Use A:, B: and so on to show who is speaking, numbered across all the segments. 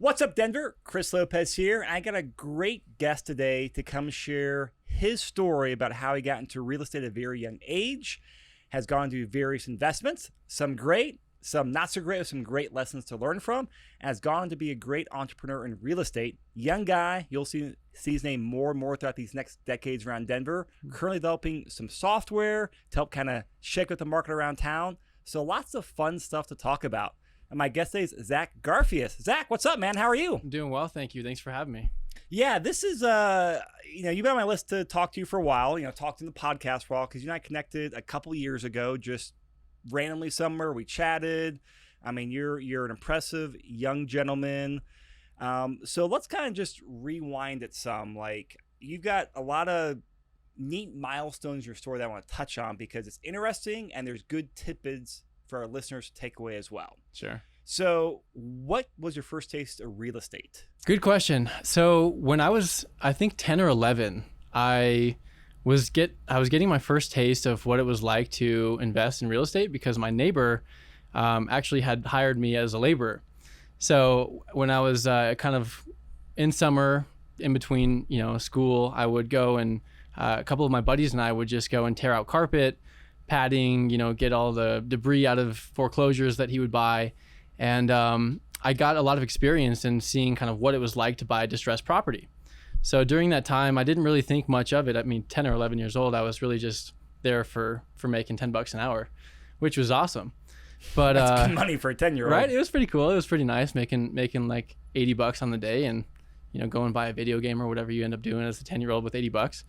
A: What's up, Denver? Chris Lopez here. I got a great guest today to come share his story about how he got into real estate at a very young age, has gone through various investments, some great, some not so great, with some great lessons to learn from, and has gone on to be a great entrepreneur in real estate. Young guy, you'll see his name more and more throughout these next decades around Denver, currently developing some software to help kind of shake up the market around town. So lots of fun stuff to talk about. And my guest today is Zach Garfias. Zach, what's up, man? How are you?
B: I'm doing well, thank you. Thanks for having me.
A: Yeah, this is, you've been on my list to talk to you for a while, talked in the podcast for a while, because you and I connected a couple years ago, just randomly somewhere. We chatted. I mean, you're an impressive young gentleman. So let's kind of just rewind it some. Like, you've got a lot of neat milestones in your story that I want to touch on because it's interesting and there's good tidbits for our listeners to take away as well.
B: Sure.
A: So what was your first taste of real estate?
B: Good question. So when I was, I think 10 or 11, I was getting my first taste of what it was like to invest in real estate because my neighbor actually had hired me as a laborer. So when I was kind of in summer, in between, school, I would go and a couple of my buddies and I would just go and tear out carpet, padding, get all the debris out of foreclosures that he would buy. And I got a lot of experience in seeing kind of what it was like to buy distressed property. So during that time, I didn't really think much of it. I mean, 10 or 11 years old, I was really just there for making $10 an hour, which was awesome. But
A: that's good money for a 10-year-old.
B: Right? It was pretty cool. It was pretty nice making like $80 on the day and, go and buy a video game or whatever you end up doing as a 10-year-old with $80.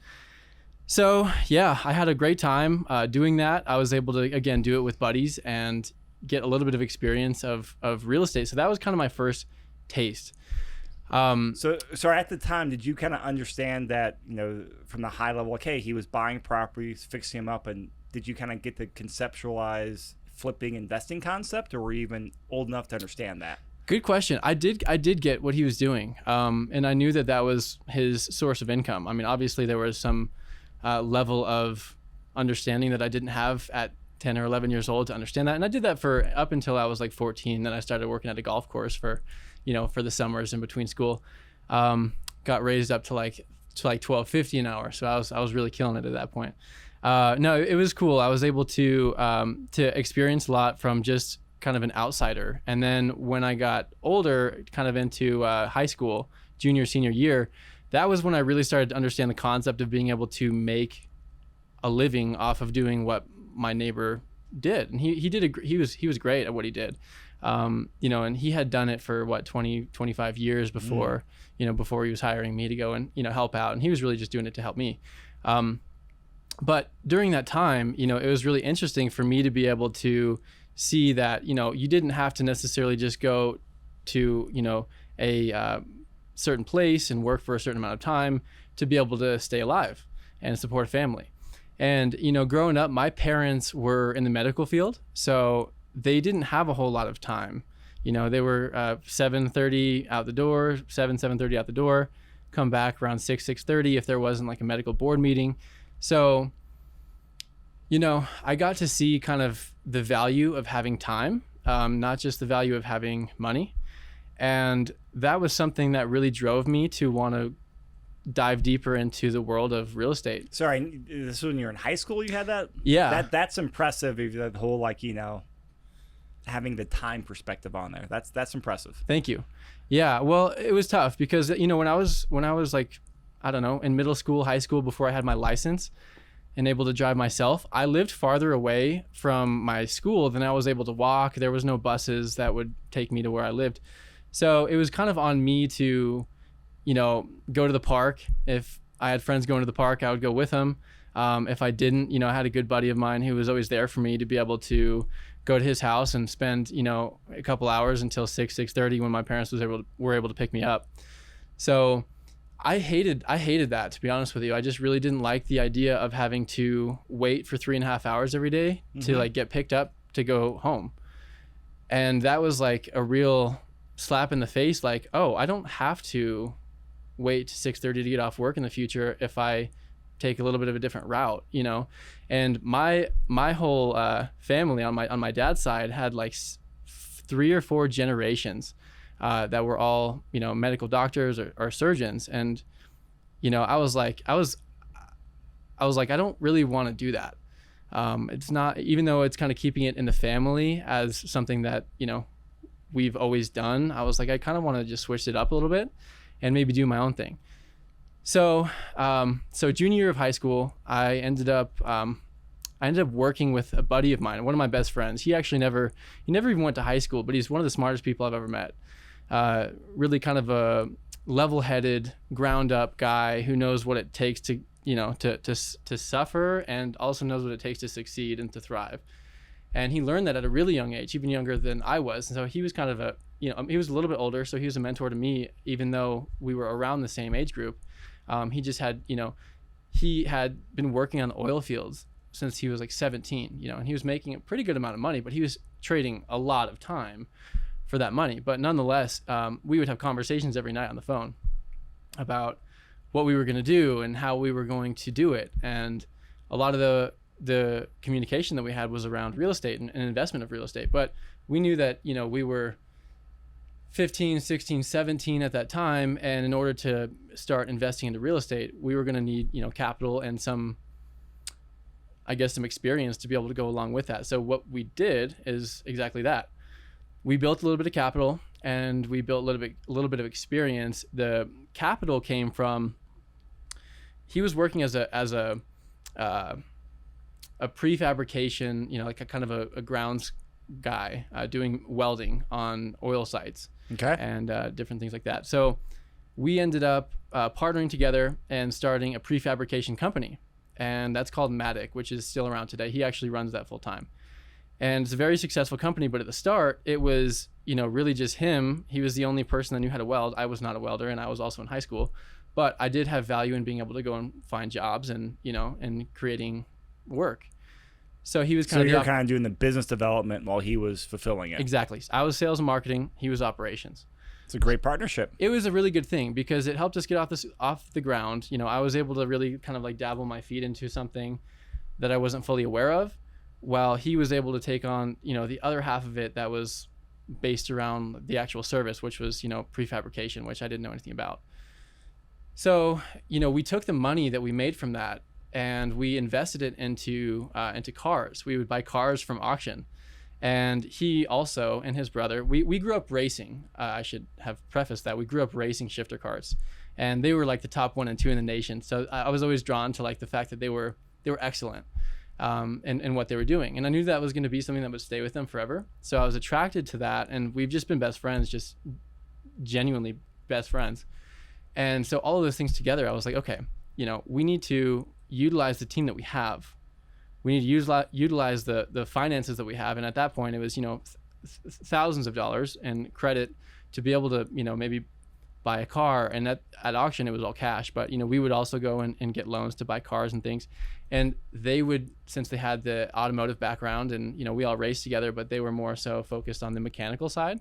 B: So yeah, I had a great time doing that. I was able to, again, do it with buddies and get a little bit of experience of real estate. So that was kind of my first taste.
A: So at the time, did you kind of understand that, from the high level, okay, he was buying properties, fixing them up, and did you kind of get to conceptualize flipping investing concept, or were you even old enough to understand that?
B: Good question. I did get what he was doing. And I knew that was his source of income. I mean, obviously there was some level of understanding that I didn't have at 10 or 11 years old to understand that. And I did that for up until I was like 14. Then I started working at a golf course for the summers in between school. Got raised up to like $12.50 an hour. So I was really killing it at that point. No, it was cool. I was able to experience a lot from just kind of an outsider. And then when I got older, kind of into high school, junior, senior year, that was when I really started to understand the concept of being able to make a living off of doing what my neighbor did. And he was great at what he did. And he had done it for 25 years before, before he was hiring me to go and, help out. And he was really just doing it to help me. But during that time, it was really interesting for me to be able to see that, you didn't have to necessarily just go to, a certain place and work for a certain amount of time to be able to stay alive and support a family. And, growing up, my parents were in the medical field, so they didn't have a whole lot of time. They were 7:30 out the door, 7:30 out the door, come back around 6:30 if there wasn't like a medical board meeting. So, I got to see kind of the value of having time, not just the value of having money. And that was something that really drove me to want to dive deeper into the world of real estate.
A: Sorry, this is when you were in high school you had that?
B: Yeah.
A: That's impressive, the whole, having the time perspective on there. That's impressive.
B: Thank you. Yeah, well, it was tough because, when I was like, I don't know, in middle school, high school, before I had my license and able to drive myself, I lived farther away from my school than I was able to walk. There was no buses that would take me to where I lived. So it was kind of on me to, go to the park. If I had friends going to the park, I would go with them. If I didn't, I had a good buddy of mine who was always there for me to be able to go to his house and spend, a couple hours until 6:30 when my parents were able to pick me up. So I hated that, to be honest with you. I just really didn't like the idea of having to wait for 3.5 hours every day to get picked up to go home. And that was like a real slap in the face. Like, oh, I don't have to wait to 6:30 to get off work in the future if I take a little bit of a different route, And my whole family on my dad's side had like 3 or 4 generations that were all, medical doctors or surgeons. And, I was like, I don't really want to do that. It's not, even though it's kind of keeping it in the family as something that, we've always done. I was like, I kind of want to just switch it up a little bit and maybe do my own thing. So, junior year of high school, I ended up working with a buddy of mine, one of my best friends. He never even went to high school, but he's one of the smartest people I've ever met. Really kind of a level-headed, ground-up guy who knows what it takes to, to suffer, and also knows what it takes to succeed and to thrive. And he learned that at a really young age, even younger than I was. And so he was kind of he was a little bit older, so he was a mentor to me, even though we were around the same age group. He just had, he had been working on the oil fields since he was like 17, and he was making a pretty good amount of money, but he was trading a lot of time for that money. But nonetheless, we would have conversations every night on the phone about what we were going to do and how we were going to do it. And a lot of the communication that we had was around real estate and investment of real estate. But we knew that, we were 15, 16, 17 at that time. And in order to start investing into real estate, we were going to need, capital and some experience to be able to go along with that. So what we did is exactly that. We built a little bit of capital and we built a little bit of experience. The capital came from, he was working as a prefabrication, like a kind of a grounds guy, doing welding on oil sites.
A: Okay.
B: And different things like that. So we ended up partnering together and starting a prefabrication company. And that's called Matic, which is still around today. He actually runs that full time. And it's a very successful company. But at the start, it was, really just him. He was the only person that knew how to weld. I was not a welder, and I was also in high school. But I did have value in being able to go and find jobs and, and creating work. So he was kind of...
A: So you're kind of doing the business development while he was fulfilling it.
B: Exactly. I was sales and marketing. He was operations.
A: It's a great partnership.
B: It was a really good thing because it helped us get off the ground. I was able to really kind of like dabble my feet into something that I wasn't fully aware of, while he was able to take on, the other half of it that was based around the actual service, which was, prefabrication, which I didn't know anything about. So, we took the money that we made from that and we invested it into cars. We would buy cars from auction. And he also, and his brother, we grew up racing. I should have prefaced that. We grew up racing shifter cars, and they were like the top 1 and 2 in the nation. So I was always drawn to like the fact that they were excellent in what they were doing. And I knew that was going to be something that would stay with them forever. So I was attracted to that. And we've just been best friends, just genuinely best friends. And so all of those things together, I was like, okay, we need to utilize the team that we have. We need to utilize the finances that we have. And at that point, it was, thousands of dollars in credit to be able to, maybe buy a car. And at auction, it was all cash. But, we would also go and get loans to buy cars and things. And they would, since they had the automotive background and, we all raced together, but they were more so focused on the mechanical side,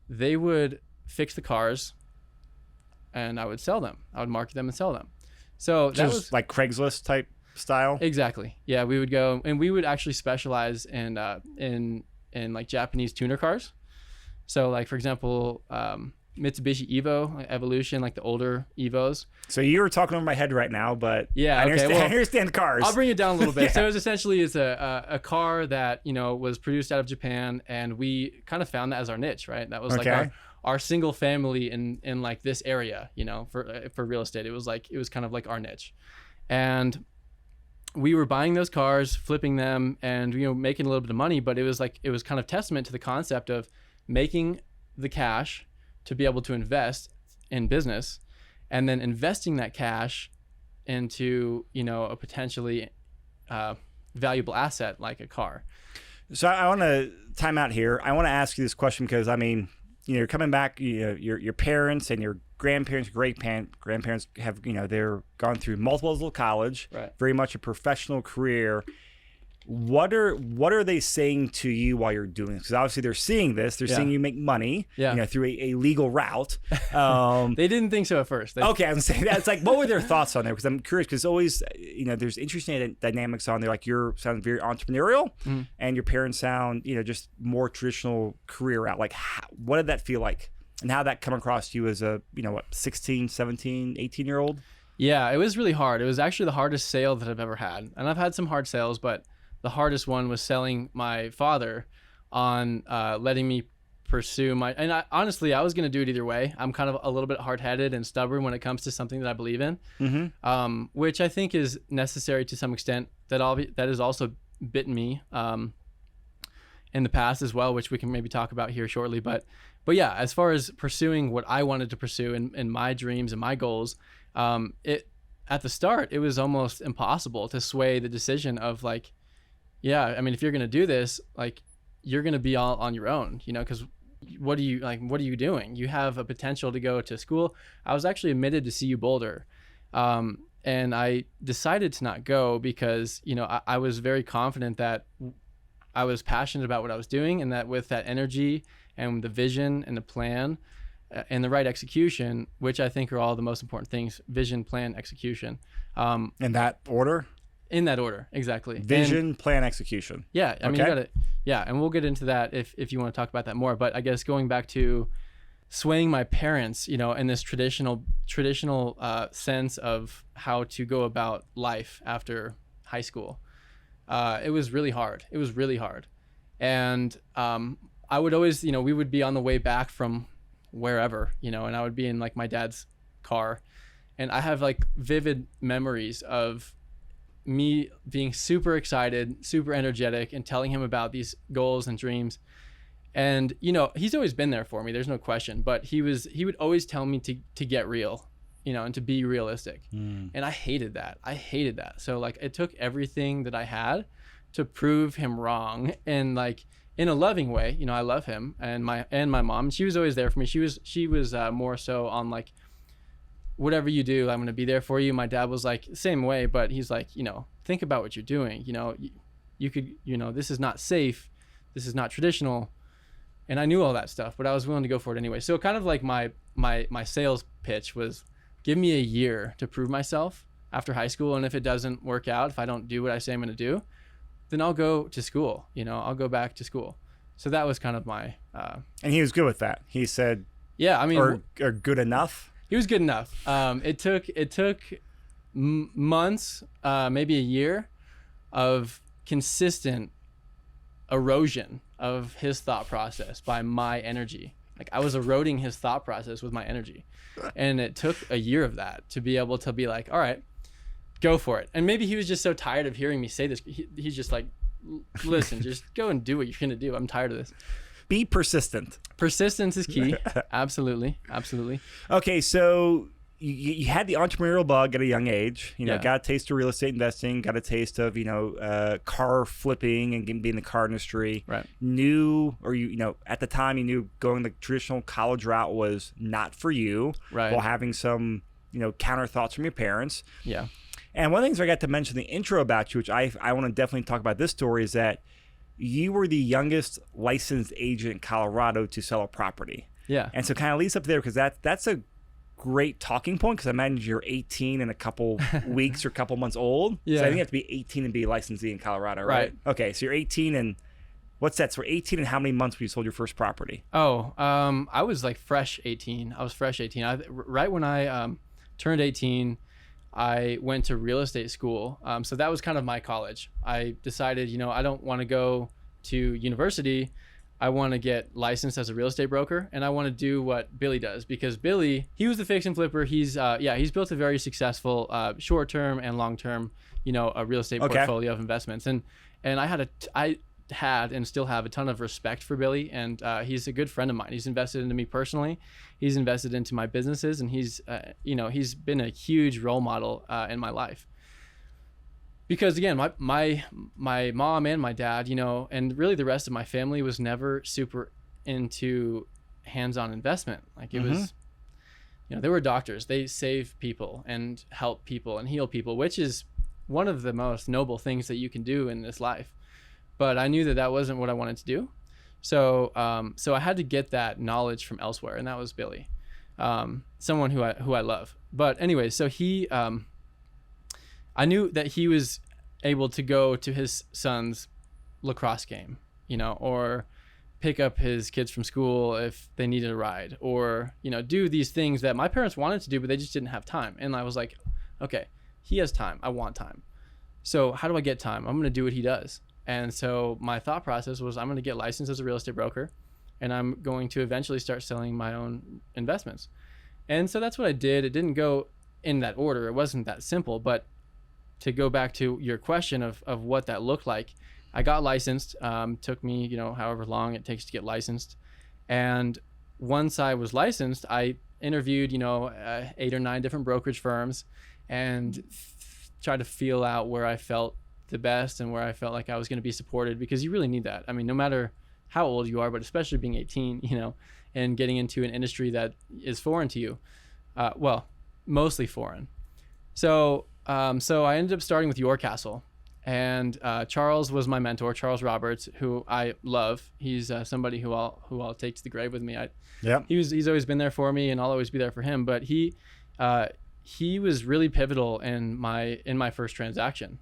B: they would fix the cars and I would sell them. I would market them and sell them. So that was
A: like Craigslist type style.
B: Exactly. Yeah, we would go and we would actually specialize in like Japanese tuner cars. So like, for example, Mitsubishi Evo, like Evolution, like the older Evos.
A: So you were talking over my head right now, but
B: yeah,
A: I
B: okay,
A: understand cars.
B: I'll bring it down a little bit.
A: Yeah.
B: So it was essentially a car that, was produced out of Japan, and we kind of found that as our niche, right? That was like our single family in like this area, for real estate. It was kind of like our niche. And we were buying those cars, flipping them, and making a little bit of money. But it was kind of testament to the concept of making the cash to be able to invest in business, and then investing that cash into a potentially valuable asset like a car.
A: So I want to time out here. I want to ask you this question because you're coming back. Your parents and your grandparents, grandparents have they're gone through multiple levels of college,
B: right?
A: Very much a professional career. What are they saying to you while you're doing this? Because obviously they're seeing this. They're seeing you make money, through a legal route.
B: They didn't think so at first.
A: Okay, I'm saying that. It's like, what were their thoughts on there? Because I'm curious. Because always, there's interesting dynamics on there. Like you sound very entrepreneurial, and your parents sound, just more traditional career route. Like, what did that feel like? and how that come across you as a, 16, 17, 18-year-old?
B: Yeah, it was really hard. It was actually the hardest sale that I've ever had. And I've had some hard sales, but the hardest one was selling my father on letting me pursue honestly, I was going to do it either way. I'm kind of a little bit hard-headed and stubborn when it comes to something that I believe in, which I think is necessary to some extent. That has also bitten me in the past as well, which we can maybe talk about here shortly. But yeah, as far as pursuing what I wanted to pursue and my dreams and my goals, at the start, it was almost impossible to sway the decision of like, yeah, I mean, if you're going to do this, like, you're going to be all on your own, because what are you doing? You have a potential to go to school. I was actually admitted to CU Boulder. And I decided to not go because, I was very confident that I was passionate about what I was doing, and that with that energy and the vision and the plan and the right execution, which I think are all the most important things: vision, plan, execution.
A: In that order? In
B: that order, exactly.
A: Vision, plan, execution.
B: Yeah, I mean, you got it. Yeah, and we'll get into that if you want to talk about that more. But I guess going back to swaying my parents, in this traditional sense of how to go about life after high school, it was really hard. It was really hard. And I would always, we would be on the way back from wherever, and I would be in like my dad's car. And I have like vivid memories of me being super excited, super energetic, and telling him about these goals and dreams. And, he's always been there for me. There's no question. But he would always tell me to get real, and to be realistic. And I hated that. So like, it took everything that I had to prove him wrong. And like, in a loving way, I love him and my mom. She was always there for me. She was more so on like, whatever you do, I'm going to be there for you. My dad was like same way, but he's like, think about what you're doing. You could, this is not safe. This is not traditional. And I knew all that stuff, but I was willing to go for it anyway. So kind of like my sales pitch was, give me a year to prove myself after high school. And if it doesn't work out, if I don't do what I say I'm going to do, then I'll go to school, I'll go back to school. So that was kind of my,
A: and he was good with that. He said,
B: yeah, I mean,
A: or good enough.
B: He was good enough. It took months, maybe a year of consistent erosion of his thought process by my energy. Like, I was eroding his thought process with my energy. And it took a year of that to be able to be like, all right, go for it. And maybe he was just so tired of hearing me say this. He's just like, listen, just go and do what you're going to do. I'm tired of this.
A: Be persistent.
B: Persistence is key. Absolutely.
A: Okay, so you had the entrepreneurial bug at a young age. Got a taste of real estate investing, got a taste of, car flipping and being in the car industry.
B: Right.
A: At the time you knew going the traditional college route was not for you.
B: Right.
A: While having some, counter thoughts from your parents.
B: Yeah.
A: And one of the things I got to mention in the intro about you, which I want to definitely talk about this story, is that you were the youngest licensed agent in Colorado to sell a property.
B: Yeah.
A: And so kind of leads up there, because that's a great talking point, because I imagine you're 18 in a couple weeks or a couple months old.
B: Yeah.
A: So I think you have to be 18 and be a licensee in Colorado, right? Okay, so you're 18 and what's that? So 18 and how many months when you sold your first property?
B: Oh, I was like fresh 18. I was fresh 18. Right when I turned 18, I went to real estate school. So that was kind of my college. I decided, I don't want to go to university. I want to get licensed as a real estate broker, and I want to do what Billy does, because Billy, he was the fix and flipper. He's built a very successful short-term and long-term, a real estate portfolio of investments. And I had and still have a ton of respect for Billy, and he's a good friend of mine. He's invested into me personally. He's invested into my businesses, and he's been a huge role model in my life. Because again, my mom and my dad, and really the rest of my family was never super into hands-on investment. Like, it was, they were doctors. They save people and help people and heal people, which is one of the most noble things that you can do in this life. But I knew that wasn't what I wanted to do. So I had to get that knowledge from elsewhere, and that was Billy, someone who I love. But anyway, so he, I knew that he was able to go to his son's lacrosse game, or pick up his kids from school if they needed a ride, or, you know, do these things that my parents wanted to do, but they just didn't have time. And I was like, okay, he has time. I want time. So how do I get time? I'm going to do what he does. And so my thought process was, I'm going to get licensed as a real estate broker, and I'm going to eventually start selling my own investments. And so that's what I did. It didn't go in that order. It wasn't that simple. But to go back to your question of what that looked like, I got licensed. Took me, you know, however long it takes to get licensed. And once I was licensed, I interviewed, you know, 8 or 9 different brokerage firms, and tried to feel out where I felt the best and where I felt like I was going to be supported, because you really need that. I mean, no matter how old you are, but especially being 18, you know, and getting into an industry that is foreign to you. Well, mostly foreign. So I ended up starting with Your Castle, and Charles was my mentor, Charles Roberts, who I love. He's somebody who I'll take to the grave with me. He's always been there for me, and I'll always be there for him. But he was really pivotal in my first transaction.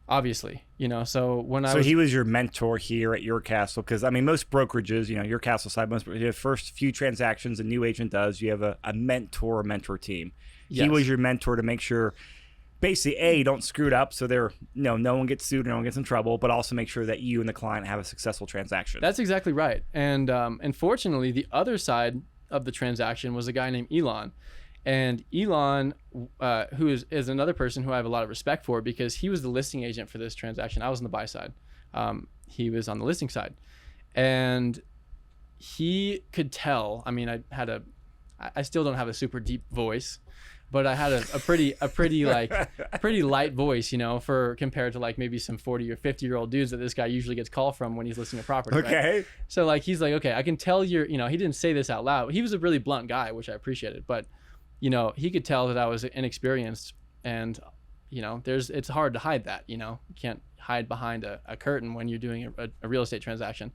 B: Obviously, you know, so he was
A: your mentor here at Your Castle, because I mean, most brokerages, you know, Your Castle side, the first few transactions a new agent does, you have a mentor team. Yes. He was your mentor to make sure, basically, you don't screw it up, so no one gets sued, no one gets in trouble, but also make sure that you and the client have a successful transaction.
B: That's exactly right. And fortunately, the other side of the transaction was a guy named Elon. And Elon, who is another person who I have a lot of respect for, because he was the listing agent for this transaction. I was on the buy side. He was on the listing side. And he could tell, I mean, I still don't have a super deep voice, but I had a pretty light voice, you know, compared to like maybe some 40 or 50-year-old dudes that this guy usually gets called from when he's listing a property.
A: Okay.
B: Right? So like, he's like, okay, I can tell you're, you know, he didn't say this out loud. He was a really blunt guy, which I appreciated, but you know, he could tell that I was inexperienced, and, you know, it's hard to hide that, you know, you can't hide behind a curtain when you're doing a real estate transaction.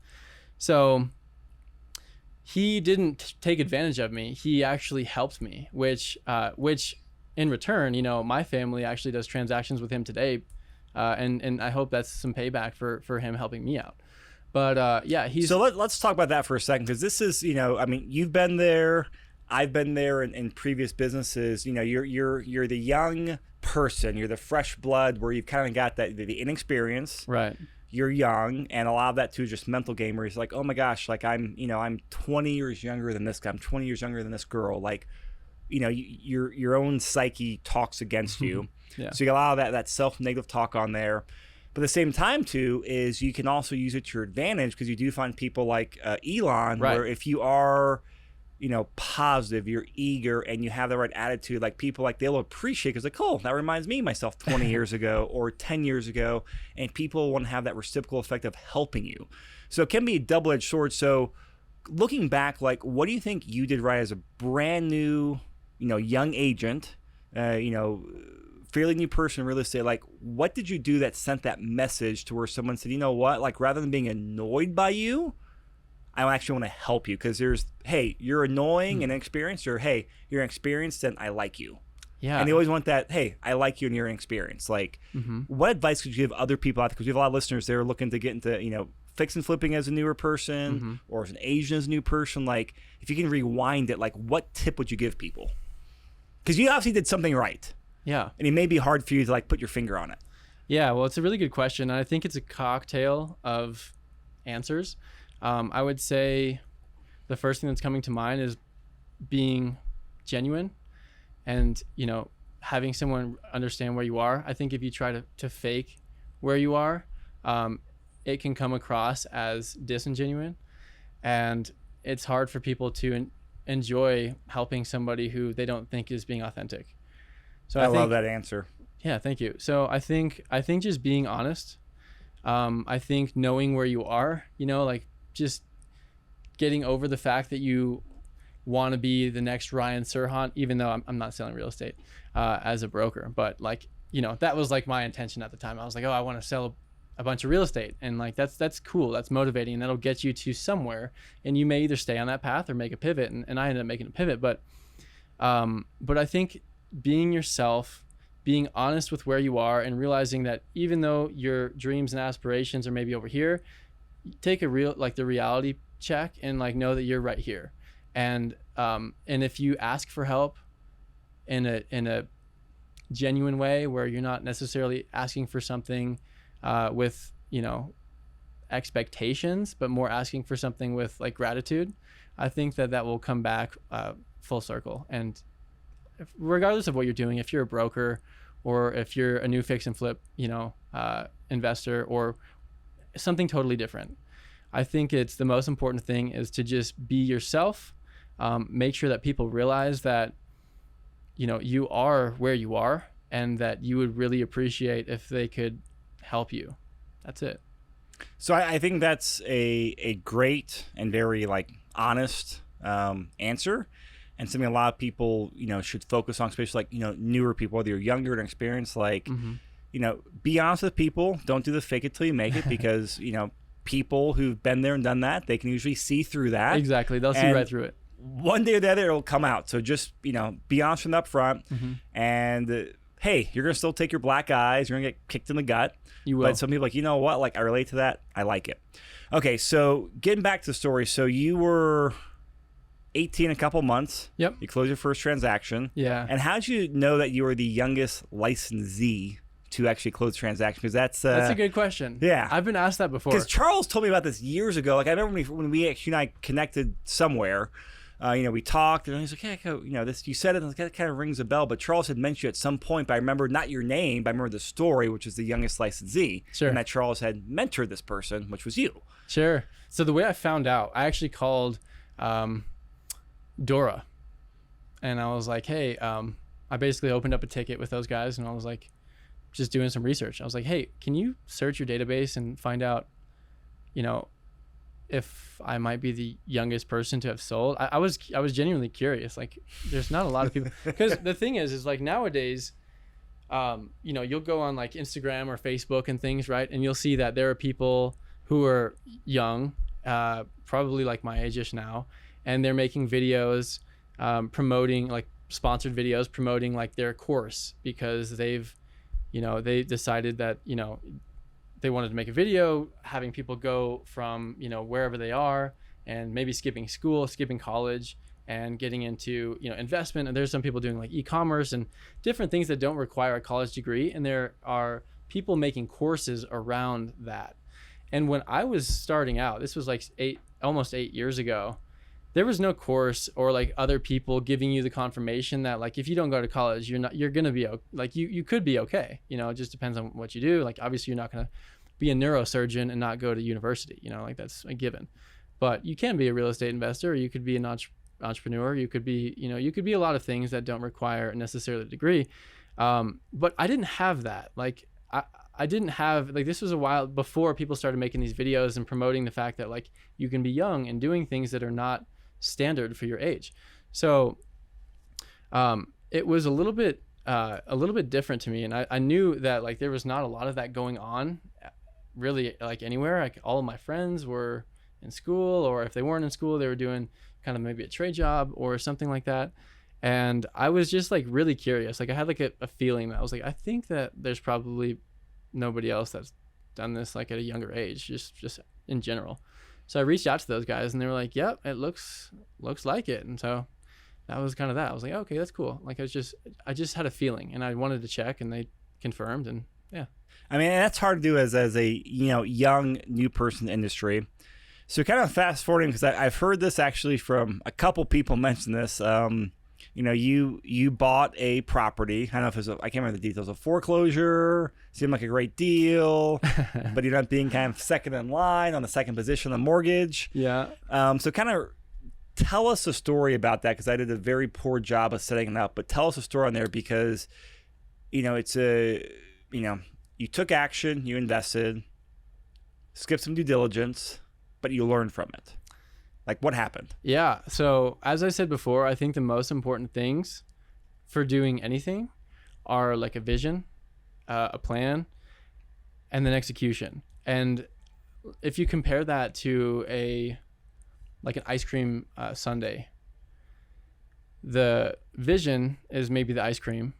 B: So he didn't take advantage of me. He actually helped me, which in return, you know, my family actually does transactions with him today. And I hope that's some payback for him helping me out. But yeah,
A: so let's talk about that for a second, because this is, you know, I mean, you've been there. I've been there in previous businesses. You know, you're the young person, you're the fresh blood, where you've kind of got the inexperience.
B: Right.
A: You're young, and a lot of that too is just mental game, where it's like, oh my gosh, like I'm 20 years younger than this guy, I'm 20 years younger than this girl. Like, you know, your own psyche talks against you.
B: Yeah.
A: So you got a lot of that self-negative talk on there. But at the same time too is you can also use it to your advantage, because you do find people like Elon, right, where if you are, you know, positive, you're eager, and you have the right attitude, like people, like they'll appreciate, because like, oh, that reminds me of myself 20 years ago or 10 years ago, and people want to have that reciprocal effect of helping you. So it can be a double-edged sword. So looking back, like, what do you think you did right as a brand new, you know, young agent, you know, fairly new person in real estate? Like, what did you do that sent that message to where someone said, you know what, like, rather than being annoyed by you, I actually want to help you, because there's, hey, you're annoying and inexperienced, or hey, you're inexperienced and I like you.
B: Yeah.
A: And they always want that, hey, I like you and you're inexperienced. Like, what advice could you give other people out there? Because we have a lot of listeners that are looking to get into, you know, fix and flipping as a newer person, or as an agent as a new person. Like, if you can rewind it, like, what tip would you give people? Because you obviously did something right.
B: Yeah.
A: And it may be hard for you to like put your finger on it.
B: Yeah, well, it's a really good question. And I think it's a cocktail of answers. I would say the first thing that's coming to mind is being genuine, and, you know, having someone understand where you are. I think if you try to fake where you are, it can come across as disingenuine, and it's hard for people to enjoy helping somebody who they don't think is being authentic. So I
A: love that answer.
B: Yeah, thank you. So I think just being honest. I think knowing where you are, you know, like just getting over the fact that you want to be the next Ryan Serhant, even though I'm not selling real estate as a broker, but like, you know, that was like my intention at the time. I was like, oh, I want to sell a bunch of real estate, and like that's cool, that's motivating, and that'll get you to somewhere, and you may either stay on that path or make a pivot, and I ended up making a pivot. But I think being yourself, being honest with where you are, and realizing that even though your dreams and aspirations are maybe over here, take the reality check and like know that you're right here. And if you ask for help in a genuine way where you're not necessarily asking for something with, expectations, but more asking for something with like gratitude, I think that will come back full circle. And regardless of what you're doing, if you're a broker or if you're a new fix and flip, investor or something totally different, I think it's the most important thing is to just be yourself. Make sure that people realize that, you are where you are and that you would really appreciate if they could help you. That's it.
A: So I think that's a great and very like honest answer, and something a lot of people should focus on, especially like newer people, whether you're younger and experienced. Like be honest with people. Don't do the fake it till you make it, because people who've been there and done that, they can usually see through that.
B: Exactly, they'll see right through it.
A: One day or the other, it'll come out. So just be honest from the up front, and hey, you're gonna still take your black eyes. You're gonna get kicked in the gut.
B: You will.
A: But some people are like, you know what? Like, I relate to that. I like it. Okay, so getting back to the story. So you were 18 a couple months.
B: Yep.
A: You closed your first transaction.
B: Yeah.
A: And how did you know that you were the youngest licensee to actually close the transaction? Because that's
B: a good question.
A: Yeah.
B: I've been asked that before.
A: Because Charles told me about this years ago. Like, I remember when we actually and I connected somewhere. We talked, and he's like, "Yeah, this you said it, and that kind of rings a bell." But Charles had mentioned you at some point, but I remember not your name, but I remember the story, which is the youngest licensee,
B: sure,
A: and that Charles had mentored this person, which was you.
B: Sure. So the way I found out, I actually called Dora, and I was like, "Hey," I basically opened up a ticket with those guys, and I was like, just doing some research. I was like, "Hey, can you search your database and find out, if I might be the youngest person to have sold?" I was genuinely curious. Like, there's not a lot of people, because the thing is like nowadays, you'll go on like Instagram or Facebook and things, right? And you'll see that there are people who are young, probably like my age-ish now, and they're making videos, promoting like sponsored videos, promoting like their course because they've, they decided that, they wanted to make a video having people go from, wherever they are and maybe skipping school, skipping college and getting into, investment. And there's some people doing like e-commerce and different things that don't require a college degree. And there are people making courses around that. And when I was starting out, this was like almost 8 years ago, there was no course or like other people giving you the confirmation that like if you don't go to college, you're gonna be like you could be okay. It just depends on what you do. Like obviously you're not gonna be a neurosurgeon and not go to university. Like that's a given. But you can be a real estate investor, or you could be an entrepreneur. You could be a lot of things that don't require necessarily a degree. But I didn't have that. Like I didn't have, like, this was a while before people started making these videos and promoting the fact that like you can be young and doing things that are not standard for your age. So it was a little bit different to me, and I knew that like there was not a lot of that going on really like anywhere. Like all of my friends were in school, or if they weren't in school, they were doing kind of maybe a trade job or something like that. And I was just like really curious. Like I had like a feeling that I was like, I think that there's probably nobody else that's done this like at a younger age, just in general. So I reached out to those guys and they were like, yep, it looks like it. And so that was kind of that. I was like, okay, that's cool. Like I just had a feeling and I wanted to check, and they confirmed, and yeah.
A: I mean, that's hard to do as a young new person in the industry. So kind of fast forwarding, because I've heard this actually from a couple people mention this. You bought a property. I don't know if I can't remember the details. A foreclosure seemed like a great deal, but you're not being kind of second in line on the second position on the mortgage.
B: Yeah.
A: So kind of tell us a story about that, because I did a very poor job of setting it up. But tell us a story on there, because it's you took action, you invested, skipped some due diligence, but you learned from it. Like, what happened?
B: Yeah. So as I said before, I think the most important things for doing anything are like a vision, a plan, and then execution. And if you compare that to an ice cream sundae, the vision is maybe the ice cream,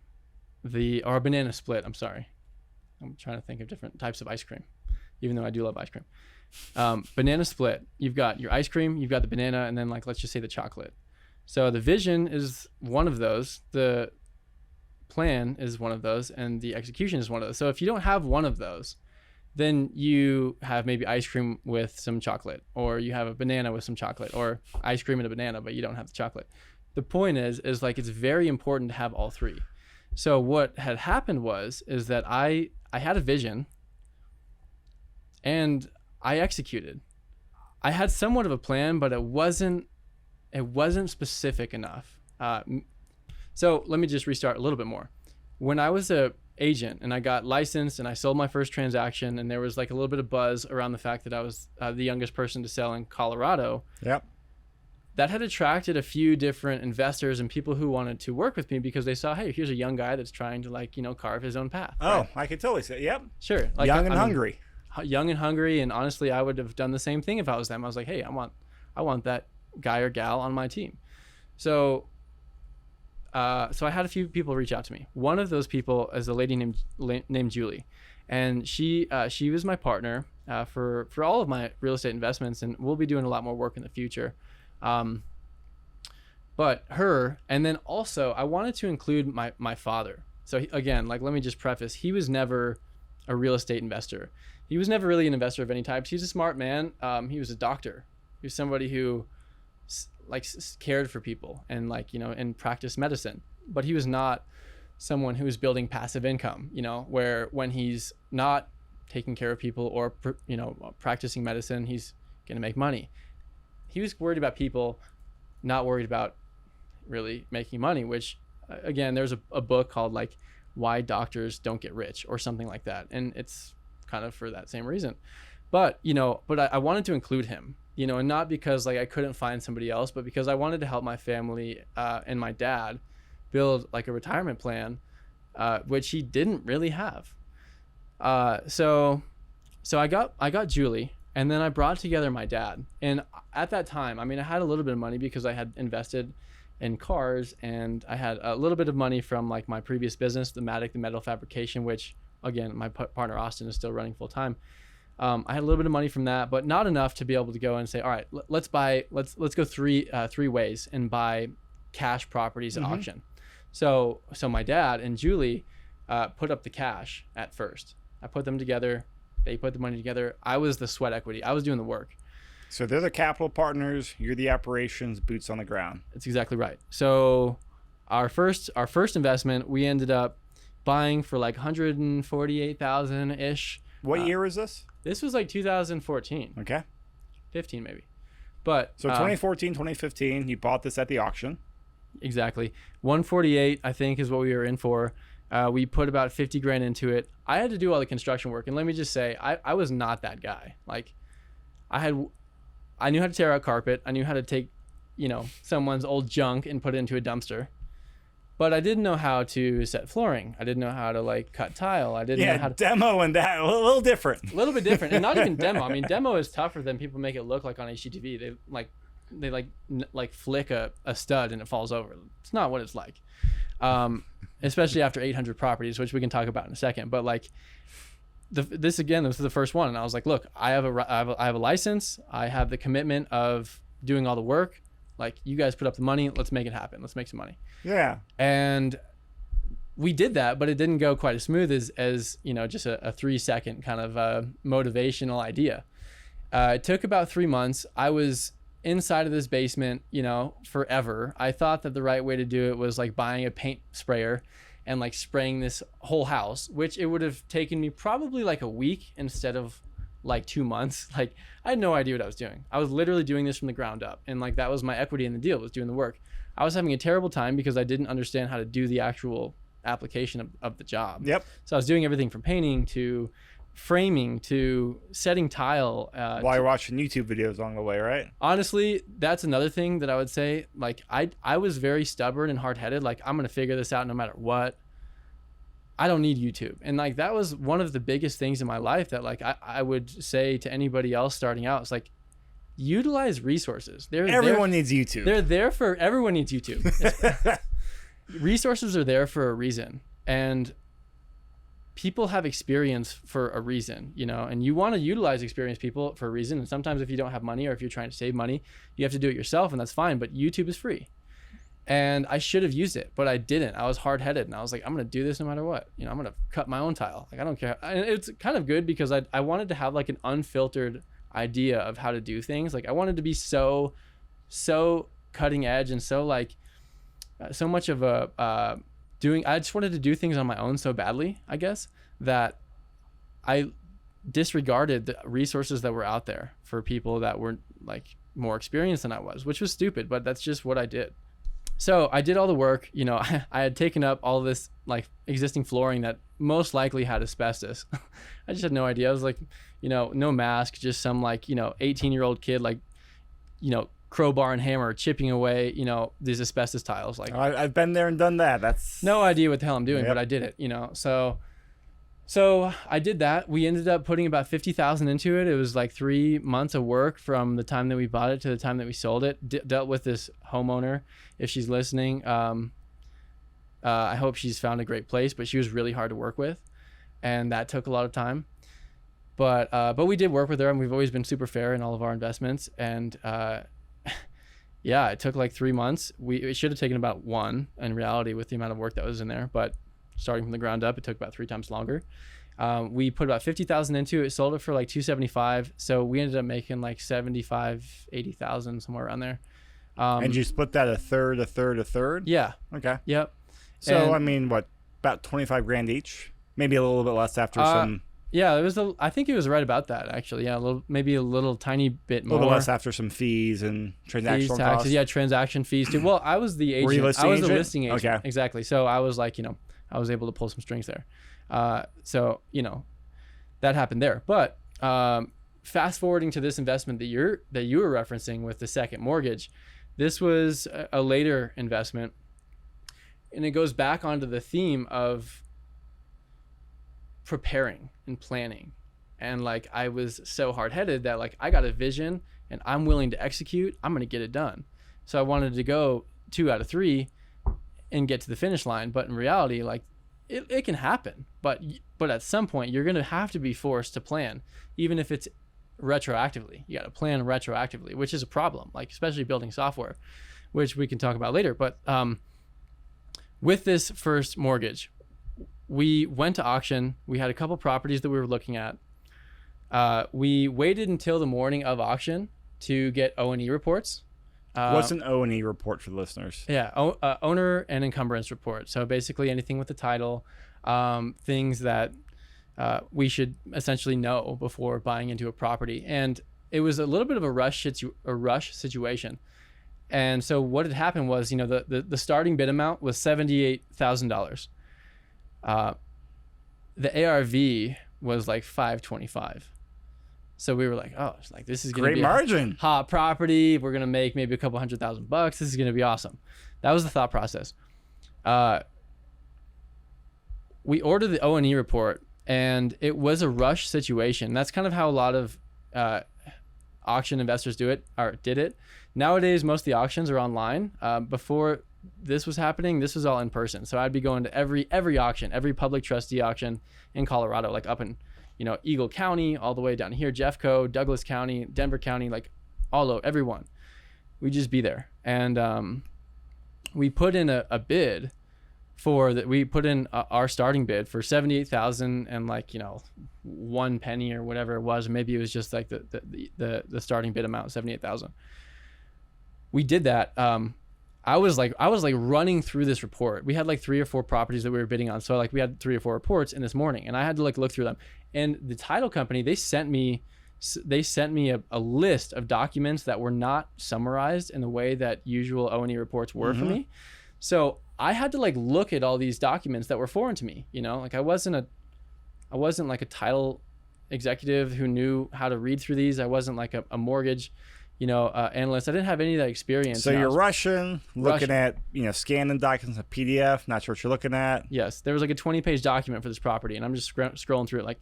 B: or a banana split. I'm sorry. I'm trying to think of different types of ice cream, even though I do love ice cream. Banana split. You've got your ice cream, you've got the banana, and then like, let's just say the chocolate. So the vision is one of those. The plan is one of those, and the execution is one of those. So if you don't have one of those, then you have maybe ice cream with some chocolate, or you have a banana with some chocolate, or ice cream and a banana, but you don't have the chocolate. The point is like, it's very important to have all three. So what had happened is that I had a vision and I executed. I had somewhat of a plan, but it wasn't specific enough. So let me just restart a little bit more. When I was a agent and I got licensed and I sold my first transaction, and there was like a little bit of buzz around the fact that I was the youngest person to sell in Colorado.
A: Yep.
B: That had attracted a few different investors and people who wanted to work with me because they saw, hey, here's a young guy that's trying to like, carve his own path.
A: Oh,
B: right?
A: I could totally say, yep.
B: Sure. Like,
A: young and hungry.
B: Young and hungry. And honestly, I would have done the same thing if I was them. I was like, hey, I want that guy or gal on my team. So I had a few people reach out to me. One of those people is a lady named Julie, and she was my partner for all of my real estate investments, and we'll be doing a lot more work in the future. But her, and then also I wanted to include my father. So again, like, let me just preface, he was never a real estate investor. He was never really an investor of any type. He's a smart man. He was a doctor. He was somebody who cared for people and and practiced medicine, but he was not someone who was building passive income, where when he's not taking care of people or practicing medicine, he's going to make money. He was worried about people, not worried about really making money, which again, there's a book called like Why Doctors Don't Get Rich or something like that, and it's kind of for that same reason. But I wanted to include him, and not because like I couldn't find somebody else, but because I wanted to help my family and my dad build like a retirement plan, which he didn't really have. So I got Julie, and then I brought together my dad. And at that time, I mean, I had a little bit of money because I had invested in cars, and I had a little bit of money from like my previous business, the metal fabrication, which again, my partner Austin is still running full time. I had a little bit of money from that, but not enough to be able to go and say, all right, let's go three ways and buy cash properties at auction. So my dad and Julie put up the cash at first. I put them together. They put the money together. I was the sweat equity. I was doing the work.
A: So they're the capital partners. You're the operations, boots on the ground.
B: That's exactly right. So our first investment, we ended up buying for like 148,000 ish.
A: What year was this?
B: This was like 2014.
A: Okay.
B: 15 maybe. But
A: so 2014, 2015, you bought this at the auction.
B: Exactly. 148, I think, is what we were in for. We put about 50 grand into it. I had to do all the construction work. And let me just say, I was not that guy. Like I knew how to tear out carpet. I knew how to take, someone's old junk and put it into a dumpster. But I didn't know how to set flooring. I didn't know how to like cut tile. I didn't know how to
A: demo and that a little different.
B: A little bit different, and not even demo. I mean, demo is tougher than people make it look like on HGTV. They flick a stud and it falls over. It's not what it's like, especially after 800 properties, which we can talk about in a second. But like this was the first one, and I was like, look, I have a license. I have the commitment of doing all the work. Like, you guys put up the money. Let's make it happen. Let's make some money.
A: Yeah.
B: And we did that, but it didn't go quite as smooth as just a 3-second kind of motivational idea. It took about 3 months. I was inside of this basement, forever. I thought that the right way to do it was like buying a paint sprayer and like spraying this whole house, which it would have taken me probably like a week instead of like 2 months. Like, I had no idea what I was doing. I was literally doing this from the ground up, and like that was my equity in the deal, was doing the work. I was having a terrible time because I didn't understand how to do the actual application of the job.
A: Yep.
B: So I was doing everything from painting to framing to setting tile.
A: While you're watching YouTube videos along the way, right?
B: Honestly, that's another thing that I would say. Like, I was very stubborn and hard-headed. Like, I'm gonna figure this out no matter what. I don't need YouTube. And like, that was one of the biggest things in my life that like I would say to anybody else starting out. It's like, utilize resources.
A: Everyone needs YouTube.
B: Everyone needs YouTube. Resources are there for a reason. And people have experience for a reason, and you want to utilize experienced people for a reason. And sometimes if you don't have money, or if you're trying to save money, you have to do it yourself, and that's fine. But YouTube is free. And I should have used it, but I didn't. I was hard-headed, and I was like, I'm going to do this no matter what. I'm going to cut my own tile. Like, I don't care. And it's kind of good because I wanted to have like an unfiltered idea of how to do things. Like, I wanted to be so cutting edge and so like so much of a I just wanted to do things on my own so badly, I guess, that I disregarded the resources that were out there for people that were like more experienced than I was, which was stupid, but that's just what I did. So I did all the work, I had taken up all this like existing flooring that most likely had asbestos. I just had no idea. I was like, no mask, just some like, 18-year-old kid, like, crowbar and hammer chipping away, these asbestos tiles. Like,
A: I've been there and done that. That's
B: no idea what the hell I'm doing,
A: Yep.
B: but I did it, So I did that. We ended up putting about $50,000 into it. It was like 3 months of work from the time that we bought it to the time that we sold it. Dealt with this homeowner. If she's listening, I hope she's found a great place, but she was really hard to work with, and that took a lot of time. But we did work with her, and we've always been super fair in all of our investments. And yeah, it took like 3 months. It should have taken about 1 in reality with the amount of work that was in there, but starting from the ground up, it took about 3 times longer. We put about $50,000 into it, sold it for like $275,000. So we ended up making like $75,000-$80,000, somewhere around there.
A: And you split that a third?
B: Yeah.
A: Okay.
B: Yep.
A: So, I mean, what, about 25 grand each? Maybe a little bit less after some...
B: Yeah, I think it was right about that, actually. Yeah, maybe a little tiny bit more.
A: A little less after some fees and transactional
B: taxes,
A: costs.
B: Yeah, transaction fees too. Well, I was the agent.
A: Were you listing
B: I was
A: agent?
B: the listing agent.
A: Okay.
B: Exactly. So I was like, I was able to pull some strings there. So, that happened there. But fast forwarding to this investment that you were referencing with the second mortgage, this was a later investment, and it goes back onto the theme of preparing and planning. And like, I was so hard-headed that like, I got a vision and I'm willing to execute. I'm going to get it done. So I wanted to go 2 out of 3 and get to the finish line. But in reality, like, it can happen, but at some point you're going to have to be forced to plan, even if it's retroactively. You got to plan retroactively, which is a problem, like especially building software, which we can talk about later. But with this first mortgage, we went to auction. We had a couple properties that we were looking at. We waited until the morning of auction to get O&E reports.
A: What's an O&E report for the listeners?
B: Yeah, owner and encumbrance report. So basically anything with the title, things that we should essentially know before buying into a property. And it was a little bit of a rush situation. And so what had happened was, the starting bid amount was $78,000. The ARV was like $525,000. So we were like, oh, it's like, this is going to be
A: margin.
B: A hot property. We're going to make maybe a couple $100,000. This is going to be awesome. That was the thought process. We ordered the O&E report, and it was a rush situation. That's kind of how a lot of auction investors did it. Nowadays, most of the auctions are online. Before this was happening, this was all in person. So I'd be going to every auction, every public trustee auction in Colorado, like up in Eagle County, all the way down here, Jeffco, Douglas County, Denver County, like all over, everyone. We'd just be there. And we put in a bid we put in our starting bid for $78,000 and like, 1 penny or whatever it was. Maybe it was just like the starting bid amount, $78,000. We did that. I was like running through this report. We had like 3 or 4 properties that we were bidding on. So like we had 3 or 4 reports in this morning, and I had to like look through them. And the title company, they sent me a list of documents that were not summarized in the way that usual O&E reports were for me. So I had to like look at all these documents that were foreign to me. Like I wasn't like a title executive who knew how to read through these. I wasn't like a mortgage analyst. I didn't have any of that experience.
A: So you're rushing, looking at, scanning documents, a PDF, not sure what you're looking at.
B: Yes. There was like a 20-page document for this property, and I'm just scrolling through it like.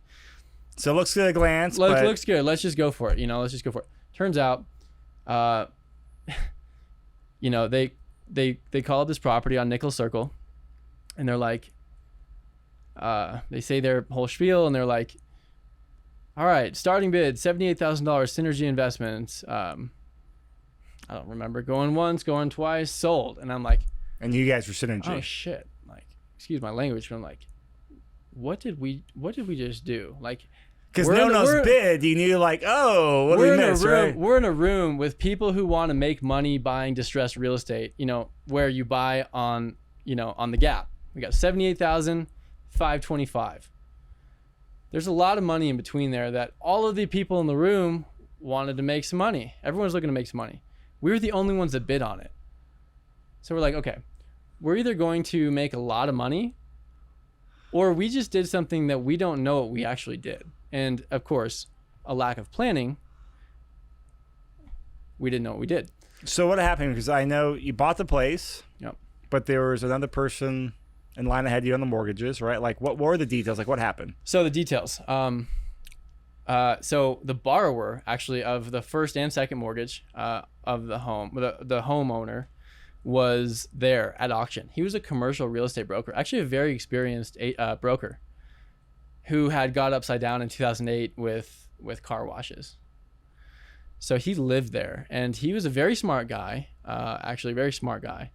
A: So it looks good at a glance.
B: Looks good. Let's just go for it. Let's just go for it. Turns out, they called this property on Nickel Circle, and they're like, they say their whole spiel, and they're like, all right, starting bid, $78,000, synergy investments. I don't remember, going once, going twice, sold. And I'm like,
A: and you guys were synergy.
B: oh shit. Like, excuse my language, but I'm like, what did we just do? Like,
A: because no one else bid, you knew like, oh, what did we miss, right?
B: We're in a room with people who want to make money buying distressed real estate, where you buy on the gap. We got 78,000, 525. There's a lot of money in between there that all of the people in the room wanted to make some money. Everyone's looking to make some money. We were the only ones that bid on it. So we're like, okay, we're either going to make a lot of money, or we just did something that we don't know what we actually did. And of course, a lack of planning, we didn't know what we did.
A: So what happened? Because I know you bought the place,
B: Yep.
A: but there was another person in line ahead of you on the mortgages, right? Like, what were the details? Like, what happened?
B: So the details. So the borrower, actually, of the first and second mortgage of the home, the homeowner, was there at auction. He was a commercial real estate broker, actually a very experienced broker, who had got upside down in 2008 with car washes. So he lived there, and he was a very smart guy, actually a very smart guy.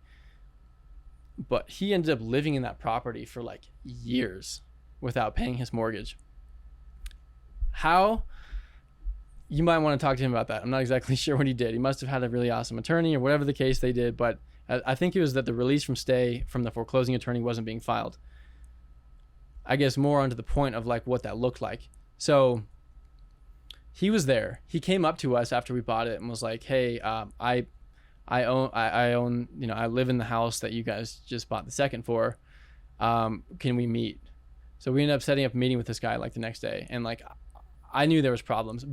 B: But he ended up living in that property for like years without paying his mortgage. How? You might want to talk to him about that. I'm not exactly sure what he did. He must have had a really awesome attorney or whatever the case they did, but I think it was that the release from stay from the foreclosing attorney wasn't being filed. I guess more onto the point of like what that looked like. So he was there. He came up to us after we bought it and was like, "Hey, I own, I live in the house that you guys just bought the second for. Can we meet?" So we ended up setting up a meeting with this guy like the next day, and like I knew there was problems.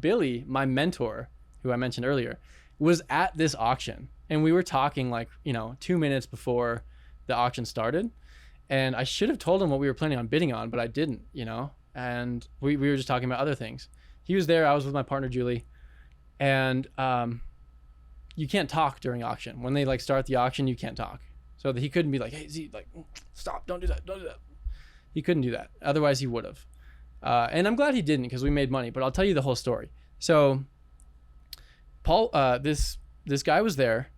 B: Billy, my mentor, who I mentioned earlier, was at this auction, and we were talking like 2 minutes before the auction started. And I should have told him what we were planning on bidding on, but I didn't, and we were just talking about other things. He was there. I was with my partner, Julie. And you can't talk during auction. When they like start the auction, you can't talk. So that he couldn't be like, "Hey, Z, like, stop, don't do that. He couldn't do that. Otherwise, he would have. And I'm glad he didn't, because we made money. But I'll tell you the whole story. So Paul, this guy was there.